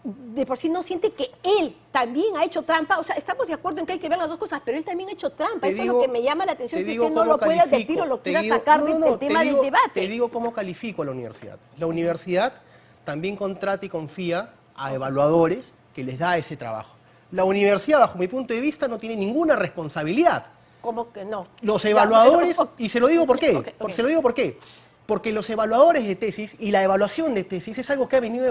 de por sí no siente que él también ha hecho trampa. O sea, estamos de acuerdo en que hay que ver las dos cosas, pero él también ha hecho trampa. Eso es lo que me llama la atención, que usted no lo puede advertir o lo quiera sacar del tema del debate. Te digo cómo califico a la universidad. La universidad también contrata y confía a evaluadores que les da ese trabajo. La universidad, bajo mi punto de vista, no tiene ninguna responsabilidad. ¿Cómo que no? Los evaluadores, y se lo digo por qué. Se lo digo por qué. Porque los evaluadores de tesis y la evaluación de tesis es algo que ha venido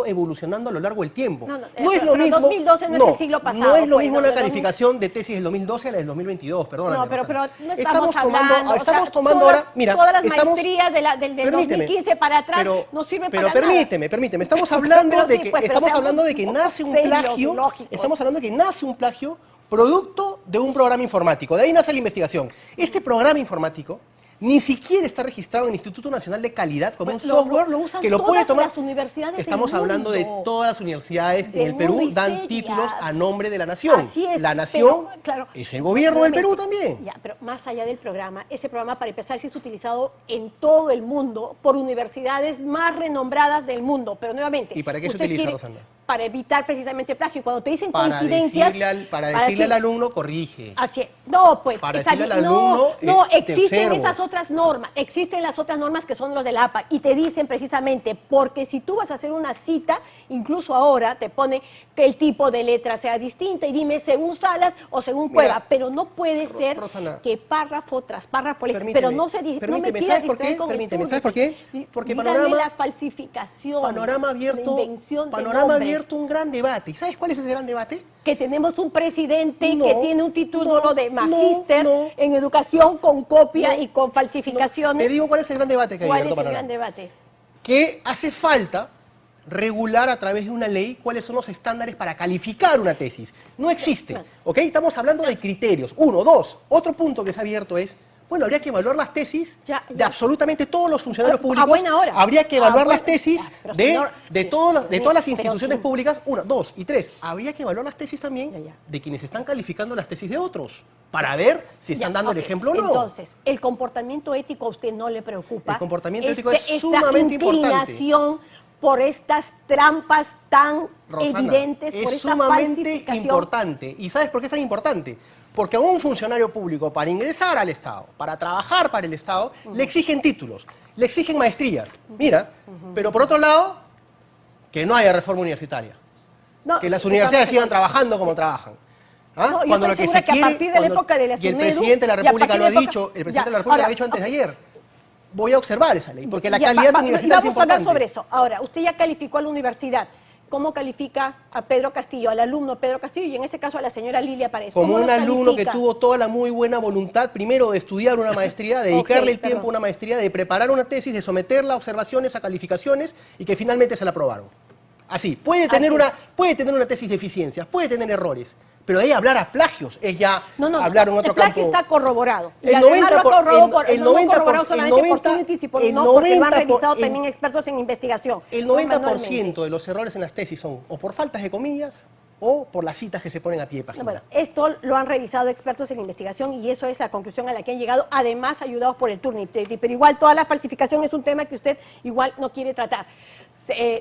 evolucionando a lo largo del tiempo. No es lo mismo. 2012 no es el siglo pasado. No es lo pues, mismo la calificación de tesis del 2012 a la del 2022, perdóname. No, pero no estamos hablando, estamos tomando todas, ahora, mira, todas las maestrías del 2015 para atrás no sirven para nada. Pero permíteme, estamos hablando de que estamos hablando de que nace un plagio, estamos hablando de que nace un plagio producto de un programa informático. De ahí nace la investigación. Este programa informático ni siquiera está registrado en el Instituto Nacional de Calidad como un software que lo puede tomar. Las universidades Estamos hablando de todas las universidades en el Perú dan títulos a nombre de la nación. Así es, la nación pero, claro, es el gobierno del Perú también. Ya, pero más allá del programa, ese programa para empezar sí es utilizado en todo el mundo por universidades más renombradas del mundo, pero nuevamente. ¿Y para qué se utiliza, Rosana? Para evitar precisamente plagio. Y cuando te dicen coincidencias... Para decirle al alumno, corrige. Así es. No, pues... Para decirle al alumno, no, existen esas otras normas. Existen las otras normas que son los de la APA. Y te dicen precisamente, porque si tú vas a hacer una cita, incluso ahora te pone que el tipo de letra sea distinta. Y dime según Salas o según Cueva. Pero no puede ser Rosana, que párrafo tras párrafo... Pero no se dice... Permíteme, ¿sabes por qué? ¿Sabes por qué? Porque la falsificación, panorama abierto, la invención de nombres. Un gran debate. ¿Y sabes cuál es ese gran debate? Que tenemos un presidente que tiene un título de magíster en educación con copia y con falsificaciones. Te digo cuál es el gran debate que hay. ¿Cuál es el gran debate? Que hace falta regular a través de una ley cuáles son los estándares para calificar una tesis. No existe, ¿ok? Estamos hablando de criterios. 1, 2. Otro punto que se ha abierto es, bueno, habría que evaluar las tesis de absolutamente todos los funcionarios públicos. Habría que evaluar las tesis de todas las instituciones públicas. 1, 2 y 3. Habría que evaluar las tesis también de quienes están calificando las tesis de otros, para ver si están dando el ejemplo o no. Entonces, ¿el comportamiento ético a usted no le preocupa? El comportamiento ético es sumamente importante. Por estas trampas tan Rosana, evidentes, por esta falsificación. Importante. ¿Y sabes por qué es tan importante? Porque a un funcionario público, para ingresar al Estado, para trabajar para el Estado, le exigen títulos, le exigen maestrías. Mira, pero por otro lado, que no haya reforma universitaria. Que las universidades sigan trabajando como trabajan. ¿Ah? Cuando lo que se quiere, a partir de la época de la y el presidente de la República lo ha dicho, el presidente de la República lo ha dicho antes de ayer. Voy a observar esa ley, porque la calidad universitaria es importante. Vamos a hablar sobre eso. Ahora, usted ya calificó a la universidad. ¿Cómo califica a Pedro Castillo, al alumno Pedro Castillo y en ese caso a la señora Lilia Paredes? Como un alumno que tuvo toda la muy buena voluntad, primero de estudiar una maestría, de dedicarle el tiempo a una maestría, de preparar una tesis, de someterla a observaciones, a calificaciones y que finalmente se la aprobaron. Así, puede tener una tesis de eficiencias, puede tener errores, pero de ahí hablar a plagios es ya hablar en otro campo. El plagio está corroborado. El 90% solamente por Tunitis y porque lo han revisado también expertos en investigación. El 90% de los errores en las tesis son o por faltas de comillas o por las citas que se ponen a pie de página. Bueno, esto lo han revisado expertos en investigación y eso es la conclusión a la que han llegado, además ayudados por el Tunitis. Pero igual toda la falsificación es un tema que usted igual no quiere tratar.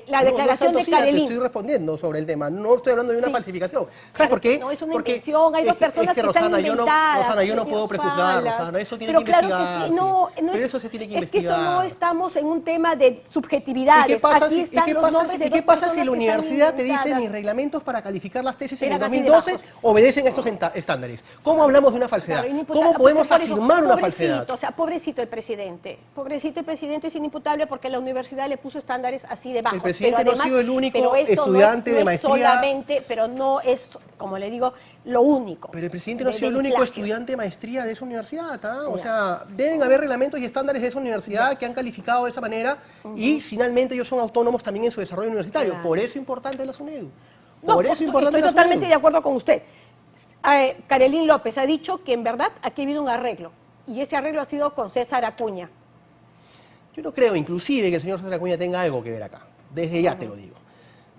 La declaración de Carelín. Te estoy respondiendo sobre el tema, no estoy hablando de una falsificación. ¿Sabes por qué? No es una invención, hay dos personas que están inventadas. Rosana, yo no puedo prejuzgar, Rosana, eso tiene que investigar. Pero eso se tiene que investigar. Es que esto no estamos en un tema de subjetividades. Aquí están los nombres de dos personas. ¿Y qué pasa si la universidad te dice mis reglamentos para calificar las tesis en el 2012 obedecen estos estándares? ¿Cómo hablamos de una falsedad? ¿Cómo podemos afirmar una falsedad? O sea, pobrecito el presidente. Pobrecito el presidente es inimputable porque la universidad le puso estándares así de bajos. El presidente no ha sido el único estudiante de maestría. Solamente, pero no es, como le digo, lo único. Pero el presidente no ha sido el único estudiante de maestría de esa universidad. O sea, deben haber reglamentos y estándares de esa universidad que han calificado de esa manera y finalmente ellos son autónomos también en su desarrollo universitario. Por eso es importante la SUNEDU. Estoy totalmente de acuerdo con usted. Carelín López ha dicho que en verdad aquí ha habido un arreglo y ese arreglo ha sido con César Acuña. Yo no creo inclusive que el señor César Acuña tenga algo que ver acá, desde ya te lo digo.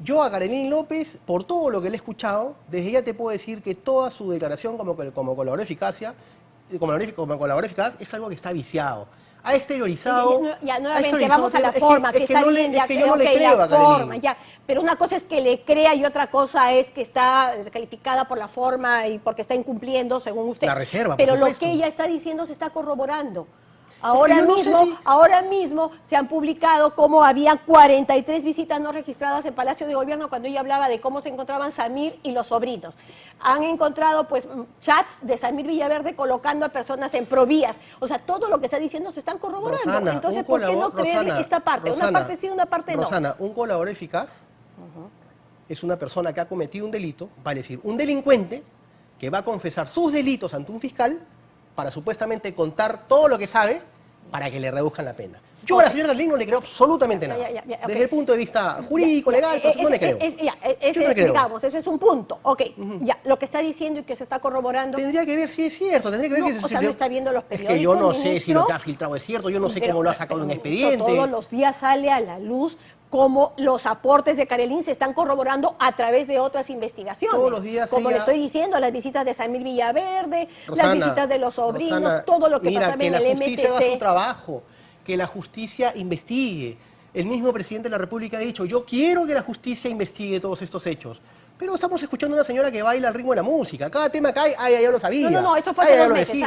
Yo a Carelín López, por todo lo que le he escuchado, desde ya te puedo decir que toda su declaración como colaborador eficaz es algo que está viciado. Ha exteriorizado. Ya nuevamente vamos a la forma, que está bien, ya creo que la forma, ya. Pero una cosa es que le crea y otra cosa es que está calificada por la forma y porque está incumpliendo, según usted. La reserva, pero por supuesto. Lo que ella está diciendo se está corroborando. Ahora mismo se han publicado cómo había 43 visitas no registradas en Palacio de Gobierno cuando ella hablaba de cómo se encontraban Samir y los sobrinos. Han encontrado pues chats de Samir Villaverde colocando a personas en provías. O sea, todo lo que está diciendo se están corroborando. Rosana, entonces, ¿por qué no creer esta parte? Una parte sí, una parte no. Rosana, un colaborador eficaz es una persona que ha cometido un delito, vale decir, un delincuente que va a confesar sus delitos ante un fiscal para supuestamente contar todo lo que sabe para que le reduzcan la pena. Yo a la señora Carolín no le creo absolutamente nada. Desde el punto de vista jurídico, legal, no le creo. Digamos, ese es un punto. Ya, lo que está diciendo y que se está corroborando... Tendría que ver si es cierto, tendría que ver o sea, no está viendo los periódicos, es que yo no sé ministro, si lo que ha filtrado es cierto, yo no sé cómo lo ha sacado en un expediente. Todos los días sale a la luz cómo los aportes de Carolín se están corroborando a través de otras investigaciones. Todos los días como le estoy diciendo, las visitas de Samir Villaverde, las visitas de los sobrinos, todo lo que pasaba en el MTC. Que la justicia haga su trabajo, que la justicia investigue. El mismo presidente de la República ha dicho, yo quiero que la justicia investigue todos estos hechos. Pero estamos escuchando a una señora que baila al ritmo de la música. Cada tema que hay, yo lo sabía. No, esto fue hace 2 meses.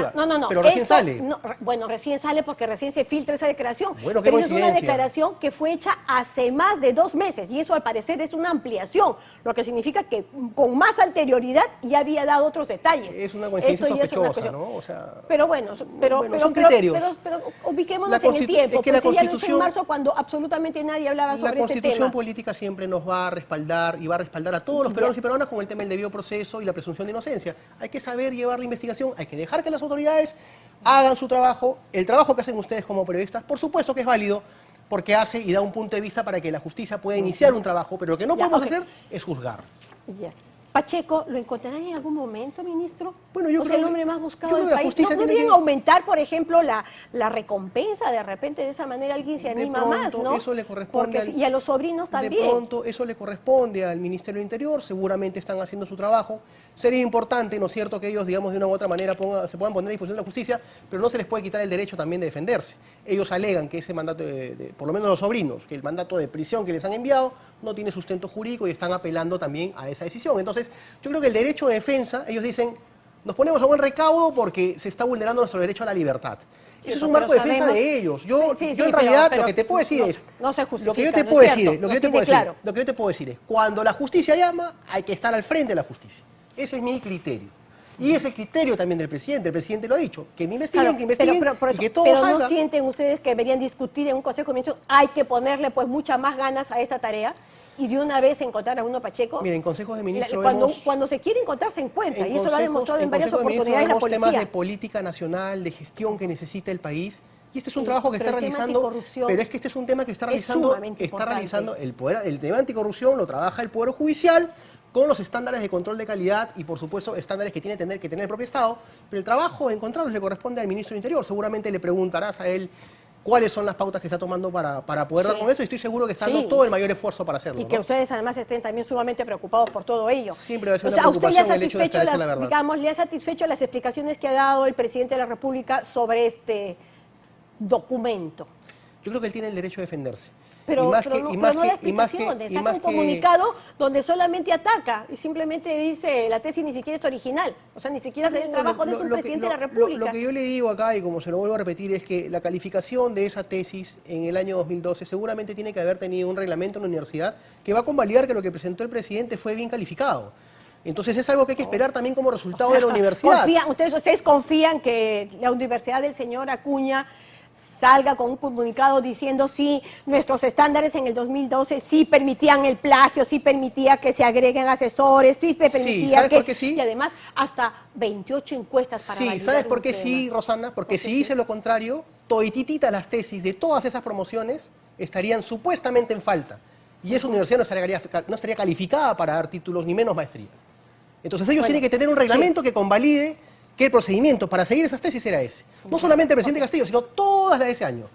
Pero recién sale. Bueno, recién sale porque recién se filtra esa declaración. Bueno, pero es una declaración que fue hecha hace más de 2 meses y eso al parecer es una ampliación, lo que significa que con más anterioridad ya había dado otros detalles. Es una coincidencia sospechosa, ¿no? O sea, pero bueno, son criterios. Pero ubiquémonos en el tiempo. Es que ya lo hizo en marzo cuando absolutamente nadie hablaba sobre este tema. La Constitución política siempre nos va a respaldar y va a respaldar a todos los peruanos y peruanas con el tema del debido proceso y la presunción de inocencia. Hay que saber llevar la investigación, hay que dejar que las autoridades hagan su trabajo. El trabajo que hacen ustedes como periodistas, por supuesto que es válido, porque hace y da un punto de vista para que la justicia pueda iniciar un trabajo, pero lo que no podemos hacer es juzgar. Pacheco, ¿lo encontrarán en algún momento, ministro? Bueno, yo creo el hombre más buscado del la país. Justicia ¿No deberían aumentar, por ejemplo, la recompensa? De repente, de esa manera alguien se anima más, ¿no? Eso le corresponde y a los sobrinos también. De pronto, eso le corresponde al Ministerio del Interior. Seguramente están haciendo su trabajo. Sería importante, ¿no es cierto?, que ellos, digamos, de una u otra manera se puedan poner a disposición de la justicia, pero no se les puede quitar el derecho también de defenderse. Ellos alegan que ese mandato, por lo menos los sobrinos, que el mandato de prisión que les han enviado no tiene sustento jurídico y están apelando también a esa decisión. Entonces, yo creo que el derecho de defensa, ellos dicen, nos ponemos a buen recaudo porque se está vulnerando nuestro derecho a la libertad. Eso es un marco de defensa de ellos. Yo en realidad lo que te puedo decir es, lo que yo te puedo decir es, cuando la justicia llama, hay que estar al frente de la justicia. Ese es mi criterio. Y ese criterio también del presidente. El presidente lo ha dicho, que me investiguen, que investiguen, y que todo salga. ¿No sienten ustedes que deberían discutir en un consejo de ministros? Hay que ponerle pues muchas más ganas a esta tarea y de una vez encontrar a uno Pacheco. Miren, en consejos de ministros cuando se quiere encontrar se encuentra, y eso lo ha demostrado en varias oportunidades la policía. Temas de política nacional, de gestión que necesita el país. Y este es un trabajo que está realizando, pero es que este es un tema que está realizando el tema anticorrupción, lo trabaja el Poder Judicial, con los estándares de control de calidad y, por supuesto, estándares que tiene que tener el propio Estado, pero el trabajo de encontrarlos le corresponde al ministro del Interior. Seguramente le preguntarás a él cuáles son las pautas que está tomando para poder dar con eso, y estoy seguro que está dando todo el mayor esfuerzo para hacerlo. Y que ustedes además estén también sumamente preocupados por todo ello. Siempre va a ser una preocupación el hecho de esclarecer la verdad. Digamos, ¿le ha satisfecho las explicaciones que ha dado el presidente de la República sobre este documento? Yo creo que él tiene el derecho a defenderse. Pero no da explicaciones, saca un comunicado donde solamente ataca y simplemente dice la tesis ni siquiera es original, o sea, ni siquiera es el trabajo de un presidente de la República. Lo que yo le digo acá, y como se lo vuelvo a repetir, es que la calificación de esa tesis en el año 2012 seguramente tiene que haber tenido un reglamento en la universidad que va a convalidar que lo que presentó el presidente fue bien calificado. Entonces es algo que hay que esperar también como resultado de la universidad. ¿Ustedes confían que la Universidad del señor Acuña salga con un comunicado diciendo sí, nuestros estándares en el 2012 sí permitían el plagio, sí permitía que se agreguen asesores, sí permitía y además hasta 28 encuestas para validar? Sí, ¿sabes por qué sí, Rosana? Porque si dice lo contrario, todititita las tesis de todas esas promociones estarían supuestamente en falta. Y esa universidad no estaría calificada para dar títulos ni menos maestrías. Entonces ellos tienen que tener un reglamento que convalide que el procedimiento para seguir esas tesis era ese. No solamente el presidente Castillo, sino todas las de ese año.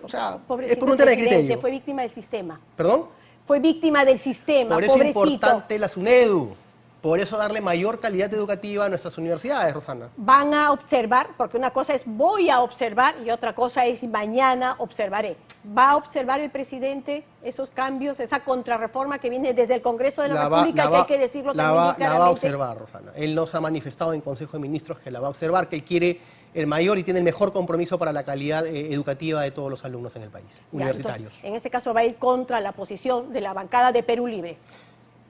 O sea, es por un tema de criterio. Fue víctima del sistema. ¿Perdón? Fue víctima del sistema, por eso pobrecito. Es importante la SUNEDU. Por eso darle mayor calidad educativa a nuestras universidades, Rosana. Van a observar, porque una cosa es voy a observar y otra cosa es mañana observaré. ¿Va a observar el presidente esos cambios, esa contrarreforma que viene desde el Congreso de la República, que hay que decirlo también claramente? La va a observar, Rosana. Él nos ha manifestado en Consejo de Ministros que la va a observar, que él quiere el mayor y tiene el mejor compromiso para la calidad educativa de todos los alumnos en el país, universitarios. Entonces, en este caso va a ir contra la posición de la bancada de Perú Libre.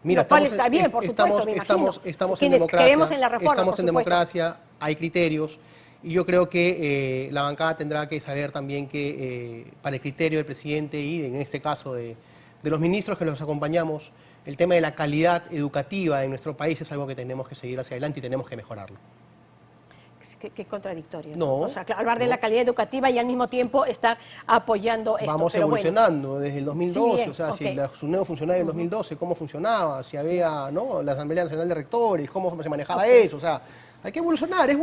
Mira, está bien, por supuesto, me imagino. Estamos en democracia, creemos en la reforma, estamos en por supuesto. democracia, hay criterios, y yo creo que la bancada tendrá que saber también que para el criterio del presidente y en este caso de los ministros que los acompañamos, el tema de la calidad educativa en nuestro país es algo que tenemos que seguir hacia adelante y tenemos que mejorarlo. Qué contradictorio. No, o sea, hablar de la calidad educativa y al mismo tiempo estar apoyando esto. Vamos evolucionando desde el 2012, bien, o sea, okay. si la SUNEDU funcionaba en el 2012, cómo funcionaba, si había, ¿no?, la Asamblea Nacional de Rectores, cómo se manejaba eso, o sea, hay que evolucionar, es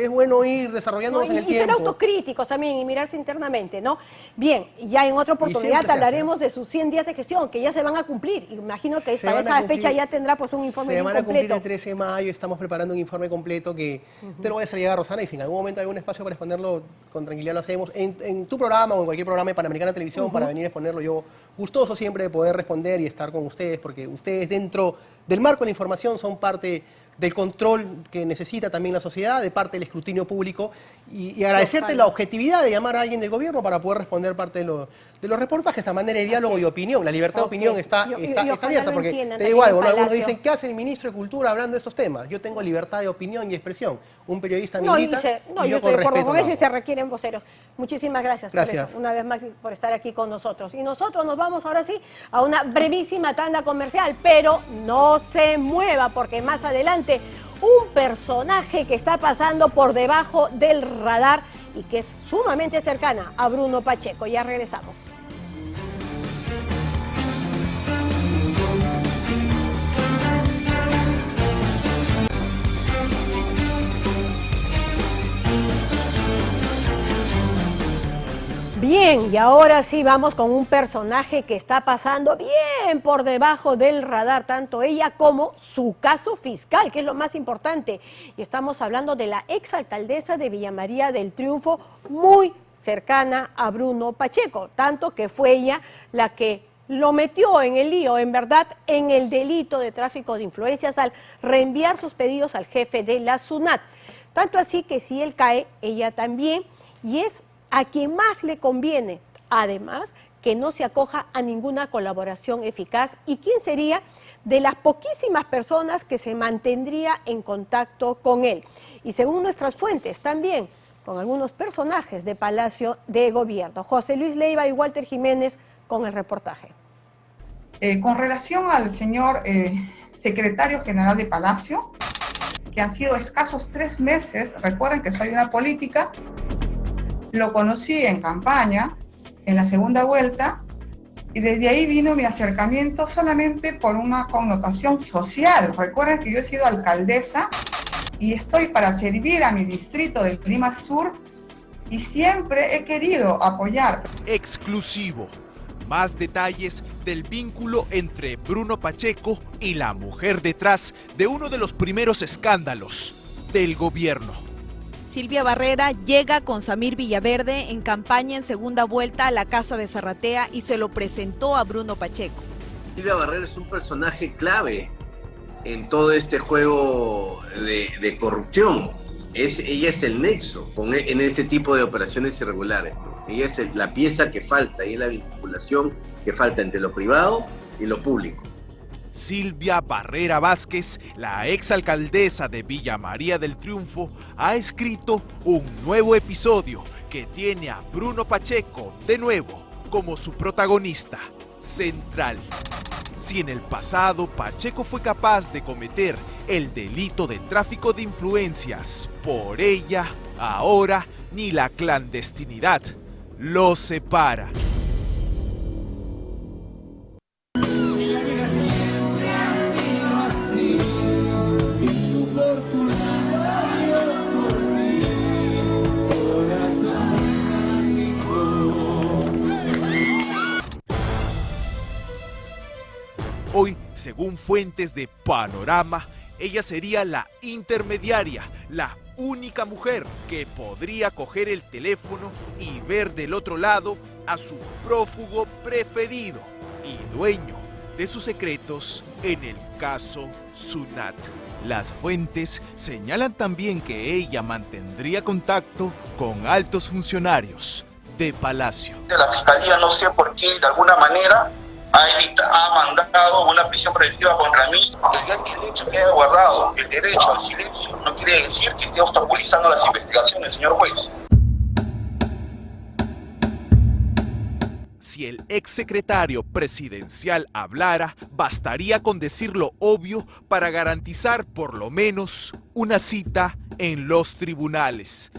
bueno ir desarrollándonos en el tiempo. Y ser autocríticos también y mirarse internamente, ¿no? Bien, ya en otra oportunidad hablaremos de sus 100 días de gestión, que ya se van a cumplir. Imagino que para esa fecha ya tendrá pues un informe bien completo. Se van a cumplir el 13 de mayo, estamos preparando un informe completo que te lo voy a hacer llegar, Rosana, y si en algún momento hay un espacio para exponerlo, con tranquilidad lo hacemos. En tu programa o en cualquier programa de Panamericana Televisión, para venir a exponerlo, yo gustoso siempre de poder responder y estar con ustedes, porque ustedes dentro del marco de la información son parte del control que necesita también la sociedad, de parte del escrutinio público, y agradecerte la objetividad de llamar a alguien del gobierno para poder responder parte de los reportajes a manera de diálogo y opinión. La libertad de opinión está abierta, porque te digo algo, ¿no? Algunos dicen, ¿qué hace el ministro de Cultura hablando de estos temas? Yo tengo libertad de opinión y expresión. Un periodista milita yo estoy de acuerdo con eso y se requieren voceros. Muchísimas gracias por eso, una vez más por estar aquí con nosotros. Y nosotros nos vamos ahora sí a una brevísima tanda comercial, pero no se mueva porque más adelante un personaje que está pasando por debajo del radar y que es sumamente cercana a Bruno Pacheco. Ya regresamos. Bien, y ahora sí vamos con un personaje que está pasando bien por debajo del radar, tanto ella como su caso fiscal, que es lo más importante. Y estamos hablando de la exalcaldesa de Villa María del Triunfo, muy cercana a Bruno Pacheco, tanto que fue ella la que lo metió en el lío, en verdad, en el delito de tráfico de influencias al reenviar sus pedidos al jefe de la SUNAT. Tanto así que si él cae, ella también, y es a quien más le conviene, además, que no se acoja a ninguna colaboración eficaz y quién sería de las poquísimas personas que se mantendría en contacto con él. Y según nuestras fuentes, también con algunos personajes de Palacio de Gobierno. José Luis Leiva y Walter Jiménez con el reportaje. Con relación al señor secretario general de Palacio, que han sido escasos 3 meses, recuerden que soy una política, lo conocí en campaña, en la segunda vuelta, y desde ahí vino mi acercamiento solamente por una connotación social. Recuerden que yo he sido alcaldesa y estoy para servir a mi distrito de Lima Sur y siempre he querido apoyar. Exclusivo. Más detalles del vínculo entre Bruno Pacheco y la mujer detrás de uno de los primeros escándalos del gobierno. Silvia Barrera llega con Samir Villaverde en campaña en segunda vuelta a la Casa de Zarratea y se lo presentó a Bruno Pacheco. Silvia Barrera es un personaje clave en todo este juego de corrupción. Ella es el nexo en este tipo de operaciones irregulares. Ella es la pieza que falta y es la vinculación que falta entre lo privado y lo público. Silvia Barrera Vázquez, la exalcaldesa de Villa María del Triunfo, ha escrito un nuevo episodio que tiene a Bruno Pacheco de nuevo como su protagonista central. Si en el pasado Pacheco fue capaz de cometer el delito de tráfico de influencias por ella, ahora ni la clandestinidad lo separa. Hoy Según fuentes de Panorama, ella sería la intermediaria, la única mujer que podría coger el teléfono y ver del otro lado a su prófugo preferido y dueño de sus secretos en el caso Sunat. Las fuentes señalan también que ella mantendría contacto con altos funcionarios de Palacio. La Fiscalía, no sé por qué, de alguna manera, ha mandado una prisión preventiva contra mí. El hecho que haya guardado el derecho al silencio no quiere decir que esté obstaculizando las investigaciones, señor juez. Si el exsecretario presidencial hablara, bastaría con decir lo obvio para garantizar por lo menos una cita en los tribunales.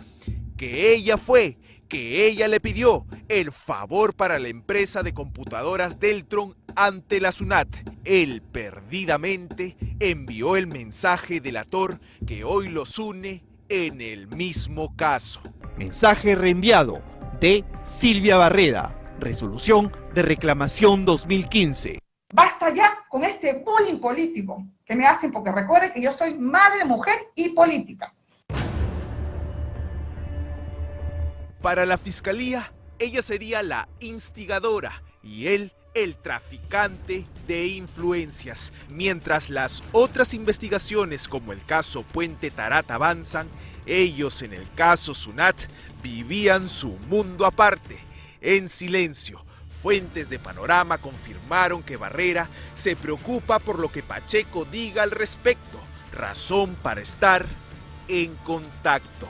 Que ella fue, que ella le pidió el favor para la empresa de computadoras Deltron ante la Sunat. Él perdidamente envió el mensaje delator que hoy los une en el mismo caso. Mensaje reenviado de Silvia Barrera. Resolución de reclamación 2015. Basta ya con este bullying político que me hacen, porque recuerden que yo soy madre, mujer y política. Para la fiscalía, ella sería la instigadora y él el traficante de influencias. Mientras las otras investigaciones como el caso Puente Tarata avanzan, ellos en el caso Sunat vivían su mundo aparte. En silencio, fuentes de Panorama confirmaron que Barrera se preocupa por lo que Pacheco diga al respecto, razón para estar en contacto.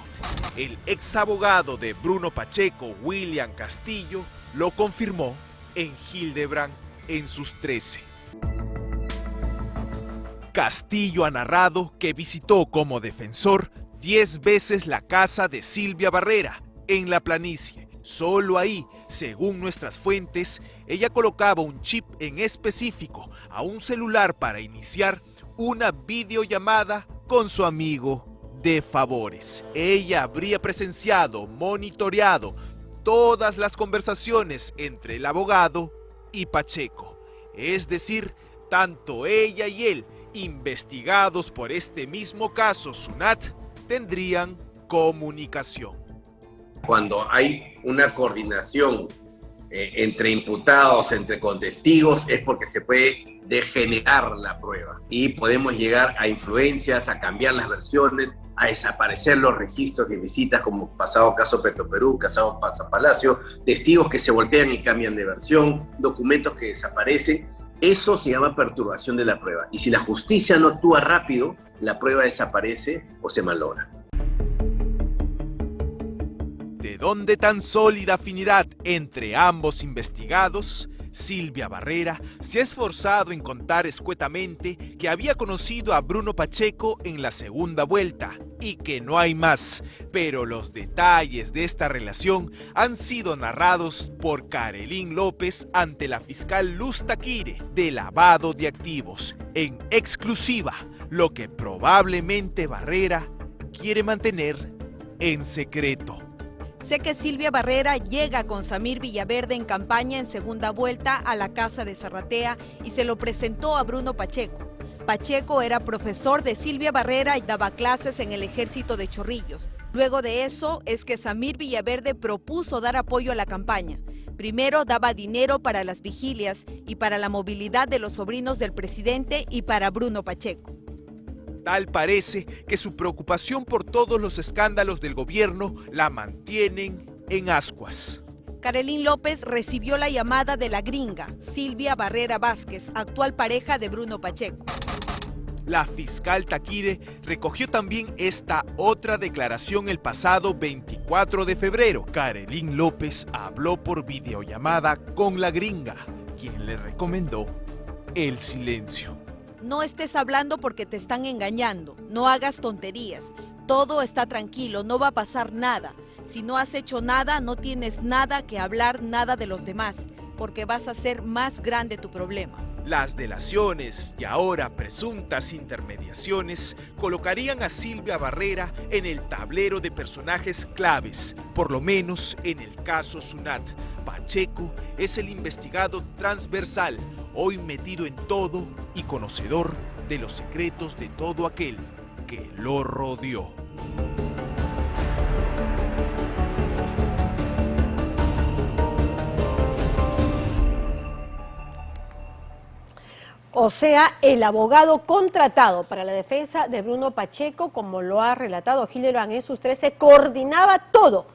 El ex abogado de Bruno Pacheco, William Castillo, lo confirmó en Hildebrand en sus 13. Castillo ha narrado que visitó como defensor 10 veces la casa de Silvia Barrera en la planicie. Solo ahí, según nuestras fuentes, ella colocaba un chip en específico a un celular para iniciar una videollamada con su amigo de favores. Ella habría presenciado, monitoreado todas las conversaciones entre el abogado y Pacheco. Es decir, tanto ella y él, investigados por este mismo caso Sunat, tendrían comunicación. Cuando hay una coordinación entre imputados, con testigos, es porque se puede degenerar la prueba y podemos llegar a influencias, a cambiar las versiones, a desaparecer los registros de visitas, como pasado caso Petroperú, pasado Palacio, testigos que se voltean y cambian de versión, documentos que desaparecen. Eso se llama perturbación de la prueba. Y si la justicia no actúa rápido, la prueba desaparece o se malogra. ¿De dónde tan sólida afinidad entre ambos investigados? Silvia Barrera se ha esforzado en contar escuetamente que había conocido a Bruno Pacheco en la segunda vuelta y que no hay más, pero los detalles de esta relación han sido narrados por Karelin López ante la fiscal Luz Taquire de lavado de activos, en exclusiva, lo que probablemente Barrera quiere mantener en secreto. Sé que Silvia Barrera llega con Samir Villaverde en campaña en segunda vuelta a la casa de Zarratea y se lo presentó a Bruno Pacheco. Pacheco era profesor de Silvia Barrera y daba clases en el Ejército de Chorrillos. Luego de eso es que Samir Villaverde propuso dar apoyo a la campaña. Primero daba dinero para las vigilias y para la movilidad de los sobrinos del presidente y para Bruno Pacheco. Tal parece que su preocupación por todos los escándalos del gobierno la mantienen en ascuas. Karelin López recibió la llamada de la gringa, Silvia Barrera Vázquez, actual pareja de Bruno Pacheco. La fiscal Taquire recogió también esta otra declaración el pasado 24 de febrero. Karelin López habló por videollamada con la gringa, quien le recomendó el silencio. No estés hablando porque te están engañando, no hagas tonterías, todo está tranquilo, no va a pasar nada. Si no has hecho nada, no tienes nada que hablar, nada de los demás, porque vas a hacer más grande tu problema. Las delaciones y ahora presuntas intermediaciones colocarían a Silvia Barrera en el tablero de personajes claves, por lo menos en el caso Sunat. Pacheco es el investigado transversal, hoy metido en todo y conocedor de los secretos de todo aquel que lo rodeó. O sea, el abogado contratado para la defensa de Bruno Pacheco, como lo ha relatado Hildebrand en sus 13, coordinaba todo,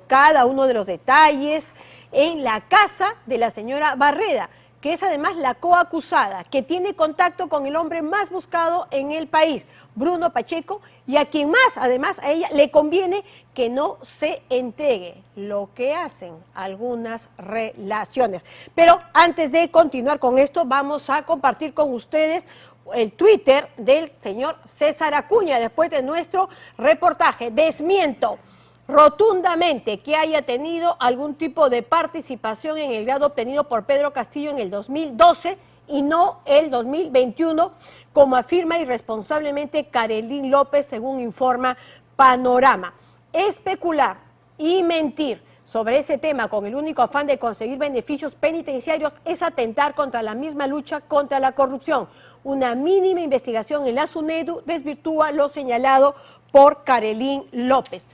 cada uno de los detalles en la casa de la señora Barreda, que es además la coacusada, que tiene contacto con el hombre más buscado en el país, Bruno Pacheco, y a quien más, además a ella, le conviene que no se entregue, lo que hacen algunas relaciones. Pero antes de continuar con esto, vamos a compartir con ustedes el Twitter del señor César Acuña, después de nuestro reportaje. Desmiento rotundamente que haya tenido algún tipo de participación en el grado obtenido por Pedro Castillo en el 2012 y no el 2021, como afirma irresponsablemente Karelyn López, según informa Panorama. Especular y mentir sobre ese tema con el único afán de conseguir beneficios penitenciarios es atentar contra la misma lucha contra la corrupción. Una mínima investigación en la SUNEDU desvirtúa lo señalado por Karelyn López.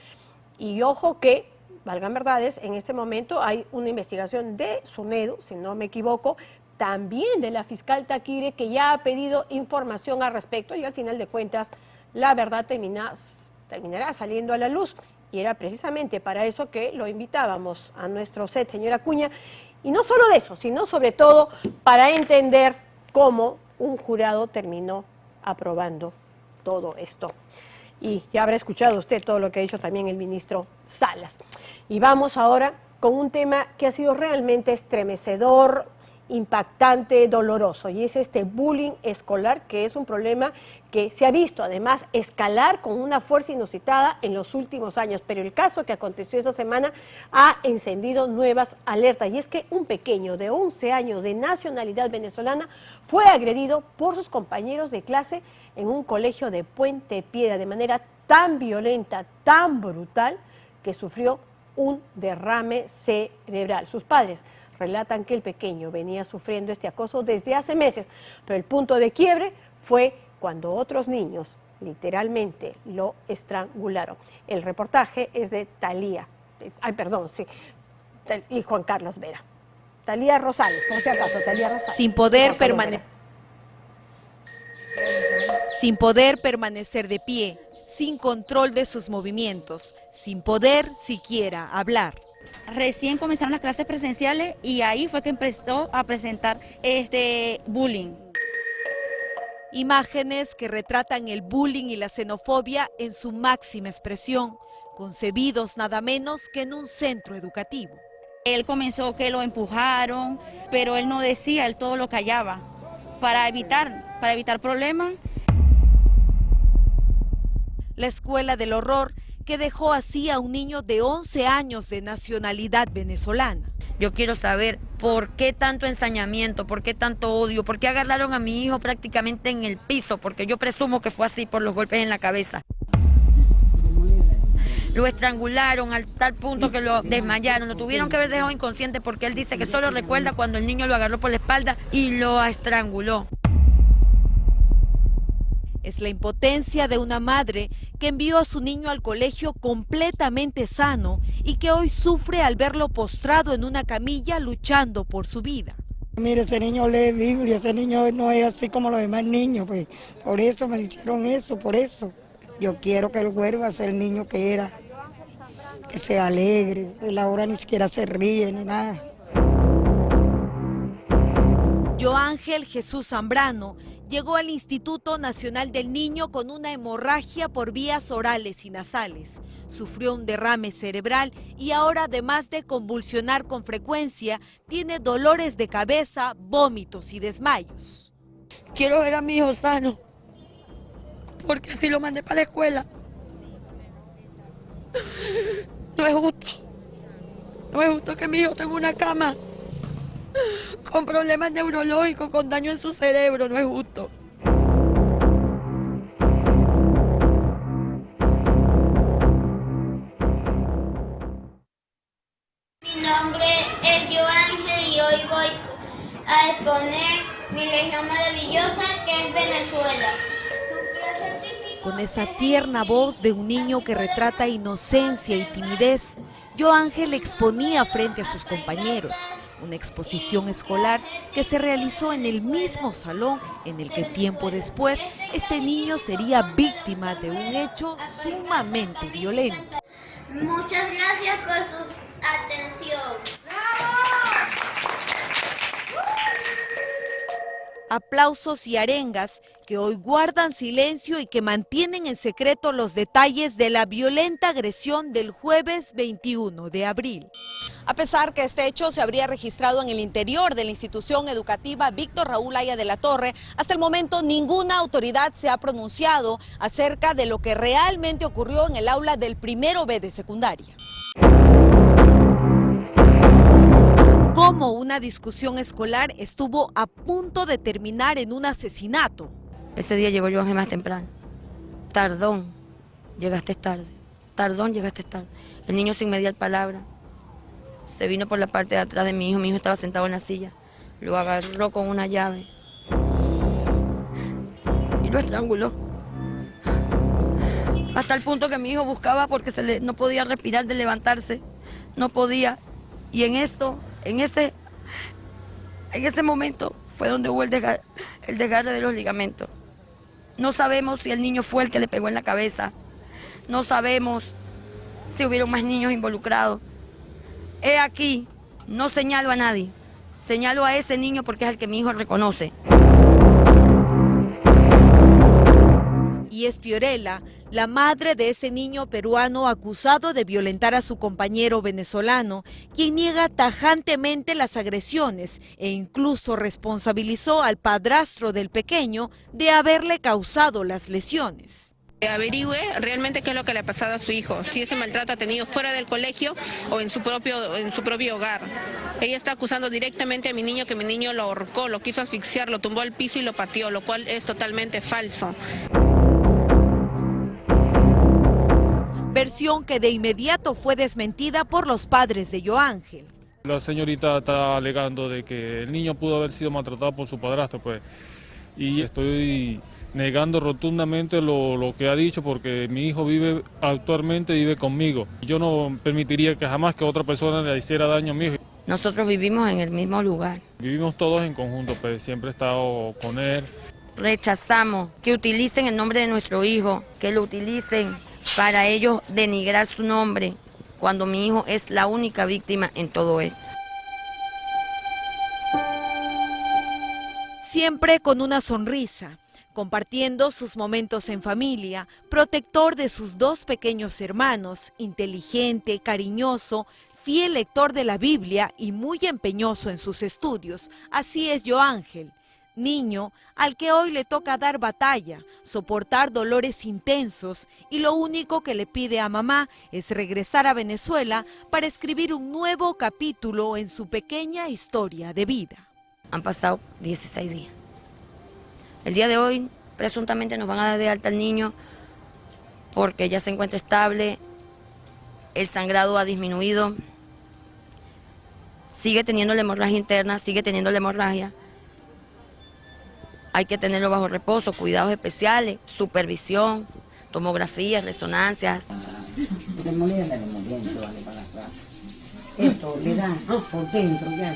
Y ojo que, valgan verdades, en este momento hay una investigación de SUNEDU, si no me equivoco, también de la fiscal Taquire, que ya ha pedido información al respecto y al final de cuentas la verdad terminará saliendo a la luz. Y era precisamente para eso que lo invitábamos a nuestro set, señora Acuña. Y no solo de eso, sino sobre todo para entender cómo un jurado terminó aprobando todo esto. Y ya habrá escuchado usted todo lo que ha dicho también el ministro Salas. Y vamos ahora con un tema que ha sido realmente estremecedor, impactante, doloroso, y es este bullying escolar, que es un problema que se ha visto además escalar con una fuerza inusitada en los últimos años. Pero el caso que aconteció esta semana ha encendido nuevas alertas, y es que un pequeño de 11 años de nacionalidad venezolana fue agredido por sus compañeros de clase en un colegio de Puente Piedra de manera tan violenta, tan brutal, que sufrió un derrame cerebral. Sus padres relatan que el pequeño venía sufriendo este acoso desde hace meses, pero el punto de quiebre fue cuando otros niños literalmente lo estrangularon. El reportaje es de y Juan Carlos Vera. Talía Rosales, por si acaso, Talía Rosales. Sin poder permanecer de pie, sin control de sus movimientos, sin poder siquiera hablar. Recién comenzaron las clases presenciales y ahí fue que empezó a presentar este bullying. Imágenes que retratan el bullying y la xenofobia en su máxima expresión, concebidos nada menos que en un centro educativo. Él comenzó que lo empujaron, pero él no decía, él todo lo callaba, para evitar problemas. La escuela del horror, que dejó así a un niño de 11 años de nacionalidad venezolana. Yo quiero saber por qué tanto ensañamiento, por qué tanto odio, por qué agarraron a mi hijo prácticamente en el piso, porque yo presumo que fue así por los golpes en la cabeza. Lo estrangularon al tal punto que lo desmayaron, lo tuvieron que haber dejado inconsciente porque él dice que solo recuerda cuando el niño lo agarró por la espalda y lo estranguló. Es la impotencia de una madre que envió a su niño al colegio completamente sano y que hoy sufre al verlo postrado en una camilla luchando por su vida. Mire, ese niño lee Biblia, ese niño no es así como los demás niños, pues por eso me hicieron eso, por eso. Yo quiero que él vuelva a ser el niño que era, que sea alegre, él ahora ni siquiera se ríe ni nada. Joángel Jesús Zambrano llegó al Instituto Nacional del Niño con una hemorragia por vías orales y nasales. Sufrió un derrame cerebral y ahora, además de convulsionar con frecuencia, tiene dolores de cabeza, vómitos y desmayos. Quiero ver a mi hijo sano, porque si lo mandé para la escuela, no es justo. No es justo que mi hijo tenga una cama con problemas neurológicos, con daño en su cerebro, no es justo. Mi nombre es Joángel y hoy voy a a exponer mi región maravillosa que es Venezuela. Con esa tierna voz de un niño que retrata inocencia y timidez, Joángel exponía frente a sus compañeros una exposición escolar que se realizó en el mismo salón en el que tiempo después este niño sería víctima de un hecho sumamente violento. Muchas gracias por su atención. ¡Bravo! Aplausos y arengas que hoy guardan silencio y que mantienen en secreto los detalles de la violenta agresión del jueves 21 de abril. A pesar que este hecho se habría registrado en el interior de la institución educativa Víctor Raúl Haya de la Torre, hasta el momento ninguna autoridad se ha pronunciado acerca de lo que realmente ocurrió en el aula del primero B de secundaria. Cómo una discusión escolar estuvo a punto de terminar en un asesinato. Ese día llegó Joángel más temprano. Tardón, llegaste tarde. Tardón, llegaste tarde. El niño sin mediar palabra se vino por la parte de atrás de mi hijo estaba sentado en la silla. Lo agarró con una llave y lo estranguló. Hasta el punto que mi hijo buscaba porque no podía respirar de levantarse. No podía. Y en ese momento fue donde hubo el desgarre de los ligamentos. No sabemos si el niño fue el que le pegó en la cabeza. No sabemos si hubieron más niños involucrados. He aquí, no señalo a nadie. Señalo a ese niño porque es el que mi hijo reconoce. Y es Fiorella, la madre de ese niño peruano acusado de violentar a su compañero venezolano, quien niega tajantemente las agresiones e incluso responsabilizó al padrastro del pequeño de haberle causado las lesiones. Averigüe realmente qué es lo que le ha pasado a su hijo, si ese maltrato ha tenido fuera del colegio o en su propio hogar. Ella está acusando directamente a mi niño que mi niño lo ahorcó, lo quiso asfixiar, lo tumbó al piso y lo pateó, lo cual es totalmente falso. Versión que de inmediato fue desmentida por los padres de Joángel. La señorita está alegando de que el niño pudo haber sido maltratado por su padrastro, pues, y estoy negando rotundamente lo que ha dicho porque mi hijo actualmente vive conmigo. Yo no permitiría que jamás que otra persona le hiciera daño a mi hijo. Nosotros vivimos en el mismo lugar. Vivimos todos en conjunto, pues siempre he estado con él. Rechazamos que utilicen el nombre de nuestro hijo, que lo utilicen para ellos denigrar su nombre, cuando mi hijo es la única víctima en todo esto. Siempre con una sonrisa, compartiendo sus momentos en familia, protector de sus dos pequeños hermanos, inteligente, cariñoso, fiel lector de la Biblia y muy empeñoso en sus estudios. Así es Joángel, niño al que hoy le toca dar batalla, soportar dolores intensos y lo único que le pide a mamá es regresar a Venezuela para escribir un nuevo capítulo en su pequeña historia de vida. Han pasado 16 días. El día de hoy, presuntamente, nos van a dar de alta al niño porque ya se encuentra estable, el sangrado ha disminuido, sigue teniendo la hemorragia interna, sigue teniendo la hemorragia. Hay que tenerlo bajo reposo, cuidados especiales, supervisión, tomografías, resonancias. Esto le da por dentro, ya.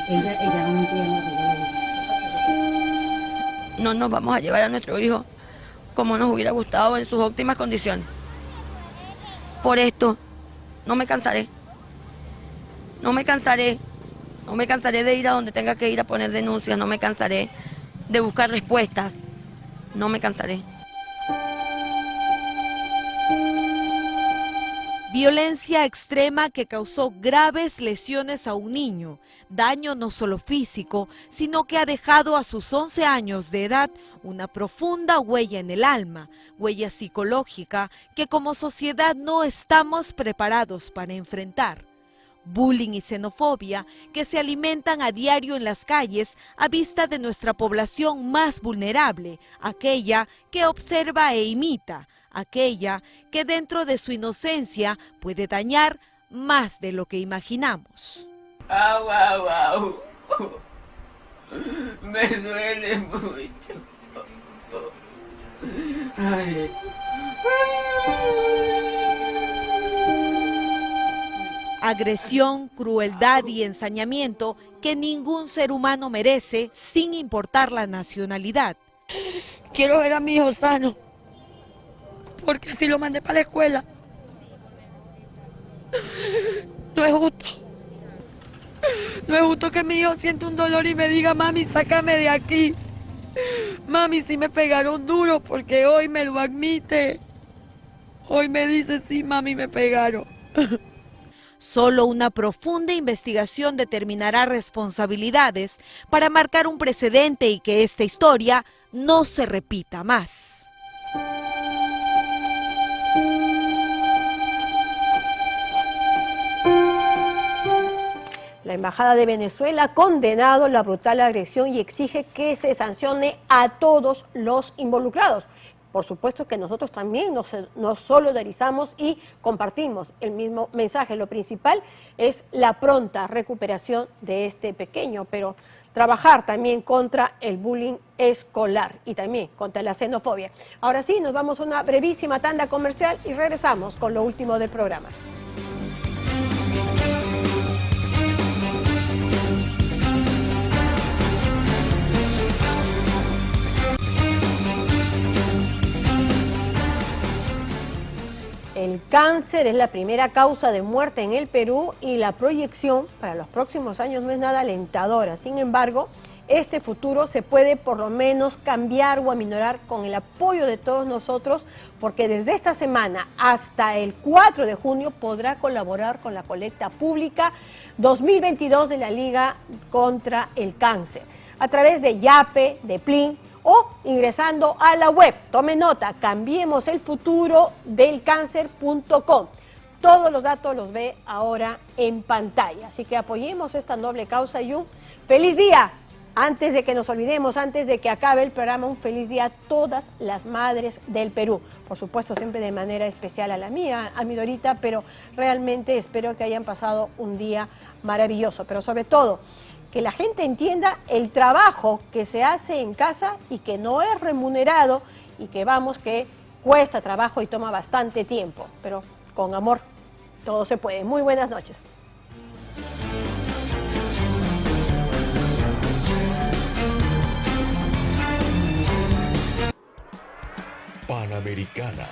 Ella no entiende. No nos vamos a llevar a nuestro hijo como nos hubiera gustado en sus óptimas condiciones. Por esto no me cansaré. No me cansaré de ir a donde tenga que ir a poner denuncias, no me cansaré de buscar respuestas, no me cansaré. Violencia extrema que causó graves lesiones a un niño, daño no solo físico, sino que ha dejado a sus 11 años de edad una profunda huella en el alma, huella psicológica que como sociedad no estamos preparados para enfrentar. Bullying y xenofobia que se alimentan a diario en las calles a vista de nuestra población más vulnerable, aquella que observa e imita, aquella que dentro de su inocencia puede dañar más de lo que imaginamos. Au, au, au. Me duele mucho. Ay. Agresión, crueldad y ensañamiento que ningún ser humano merece sin importar la nacionalidad. Quiero ver a mi hijo sano, porque si lo mandé para la escuela, no es justo. No es justo que mi hijo sienta un dolor y me diga, mami, sácame de aquí. Mami, sí me pegaron duro, porque hoy me lo admite. Hoy me dice, sí, mami, me pegaron. Solo una profunda investigación determinará responsabilidades para marcar un precedente y que esta historia no se repita más. La Embajada de Venezuela ha condenado la brutal agresión y exige que se sancione a todos los involucrados. Por supuesto que nosotros también nos solidarizamos y compartimos el mismo mensaje. Lo principal es la pronta recuperación de este pequeño, pero trabajar también contra el bullying escolar y también contra la xenofobia. Ahora sí, nos vamos a una brevísima tanda comercial y regresamos con lo último del programa. El cáncer es la primera causa de muerte en el Perú y la proyección para los próximos años no es nada alentadora. Sin embargo, este futuro se puede por lo menos cambiar o aminorar con el apoyo de todos nosotros, porque desde esta semana hasta el 4 de junio podrá colaborar con la colecta pública 2022 de la Liga contra el Cáncer, a través de Yape, de Plin, o ingresando a la web. Tome nota, cambiemosElFuturoDelCáncer.com. Todos los datos los ve ahora en pantalla. Así que apoyemos esta noble causa y un feliz día. Antes de que nos olvidemos, antes de que acabe el programa, un feliz día a todas las madres del Perú. Por supuesto, siempre de manera especial a la mía, a mi Dorita, pero realmente espero que hayan pasado un día maravilloso. Pero sobre todo, que la gente entienda el trabajo que se hace en casa y que no es remunerado y que que cuesta trabajo y toma bastante tiempo, pero con amor todo se puede. Muy buenas noches. Panamericana.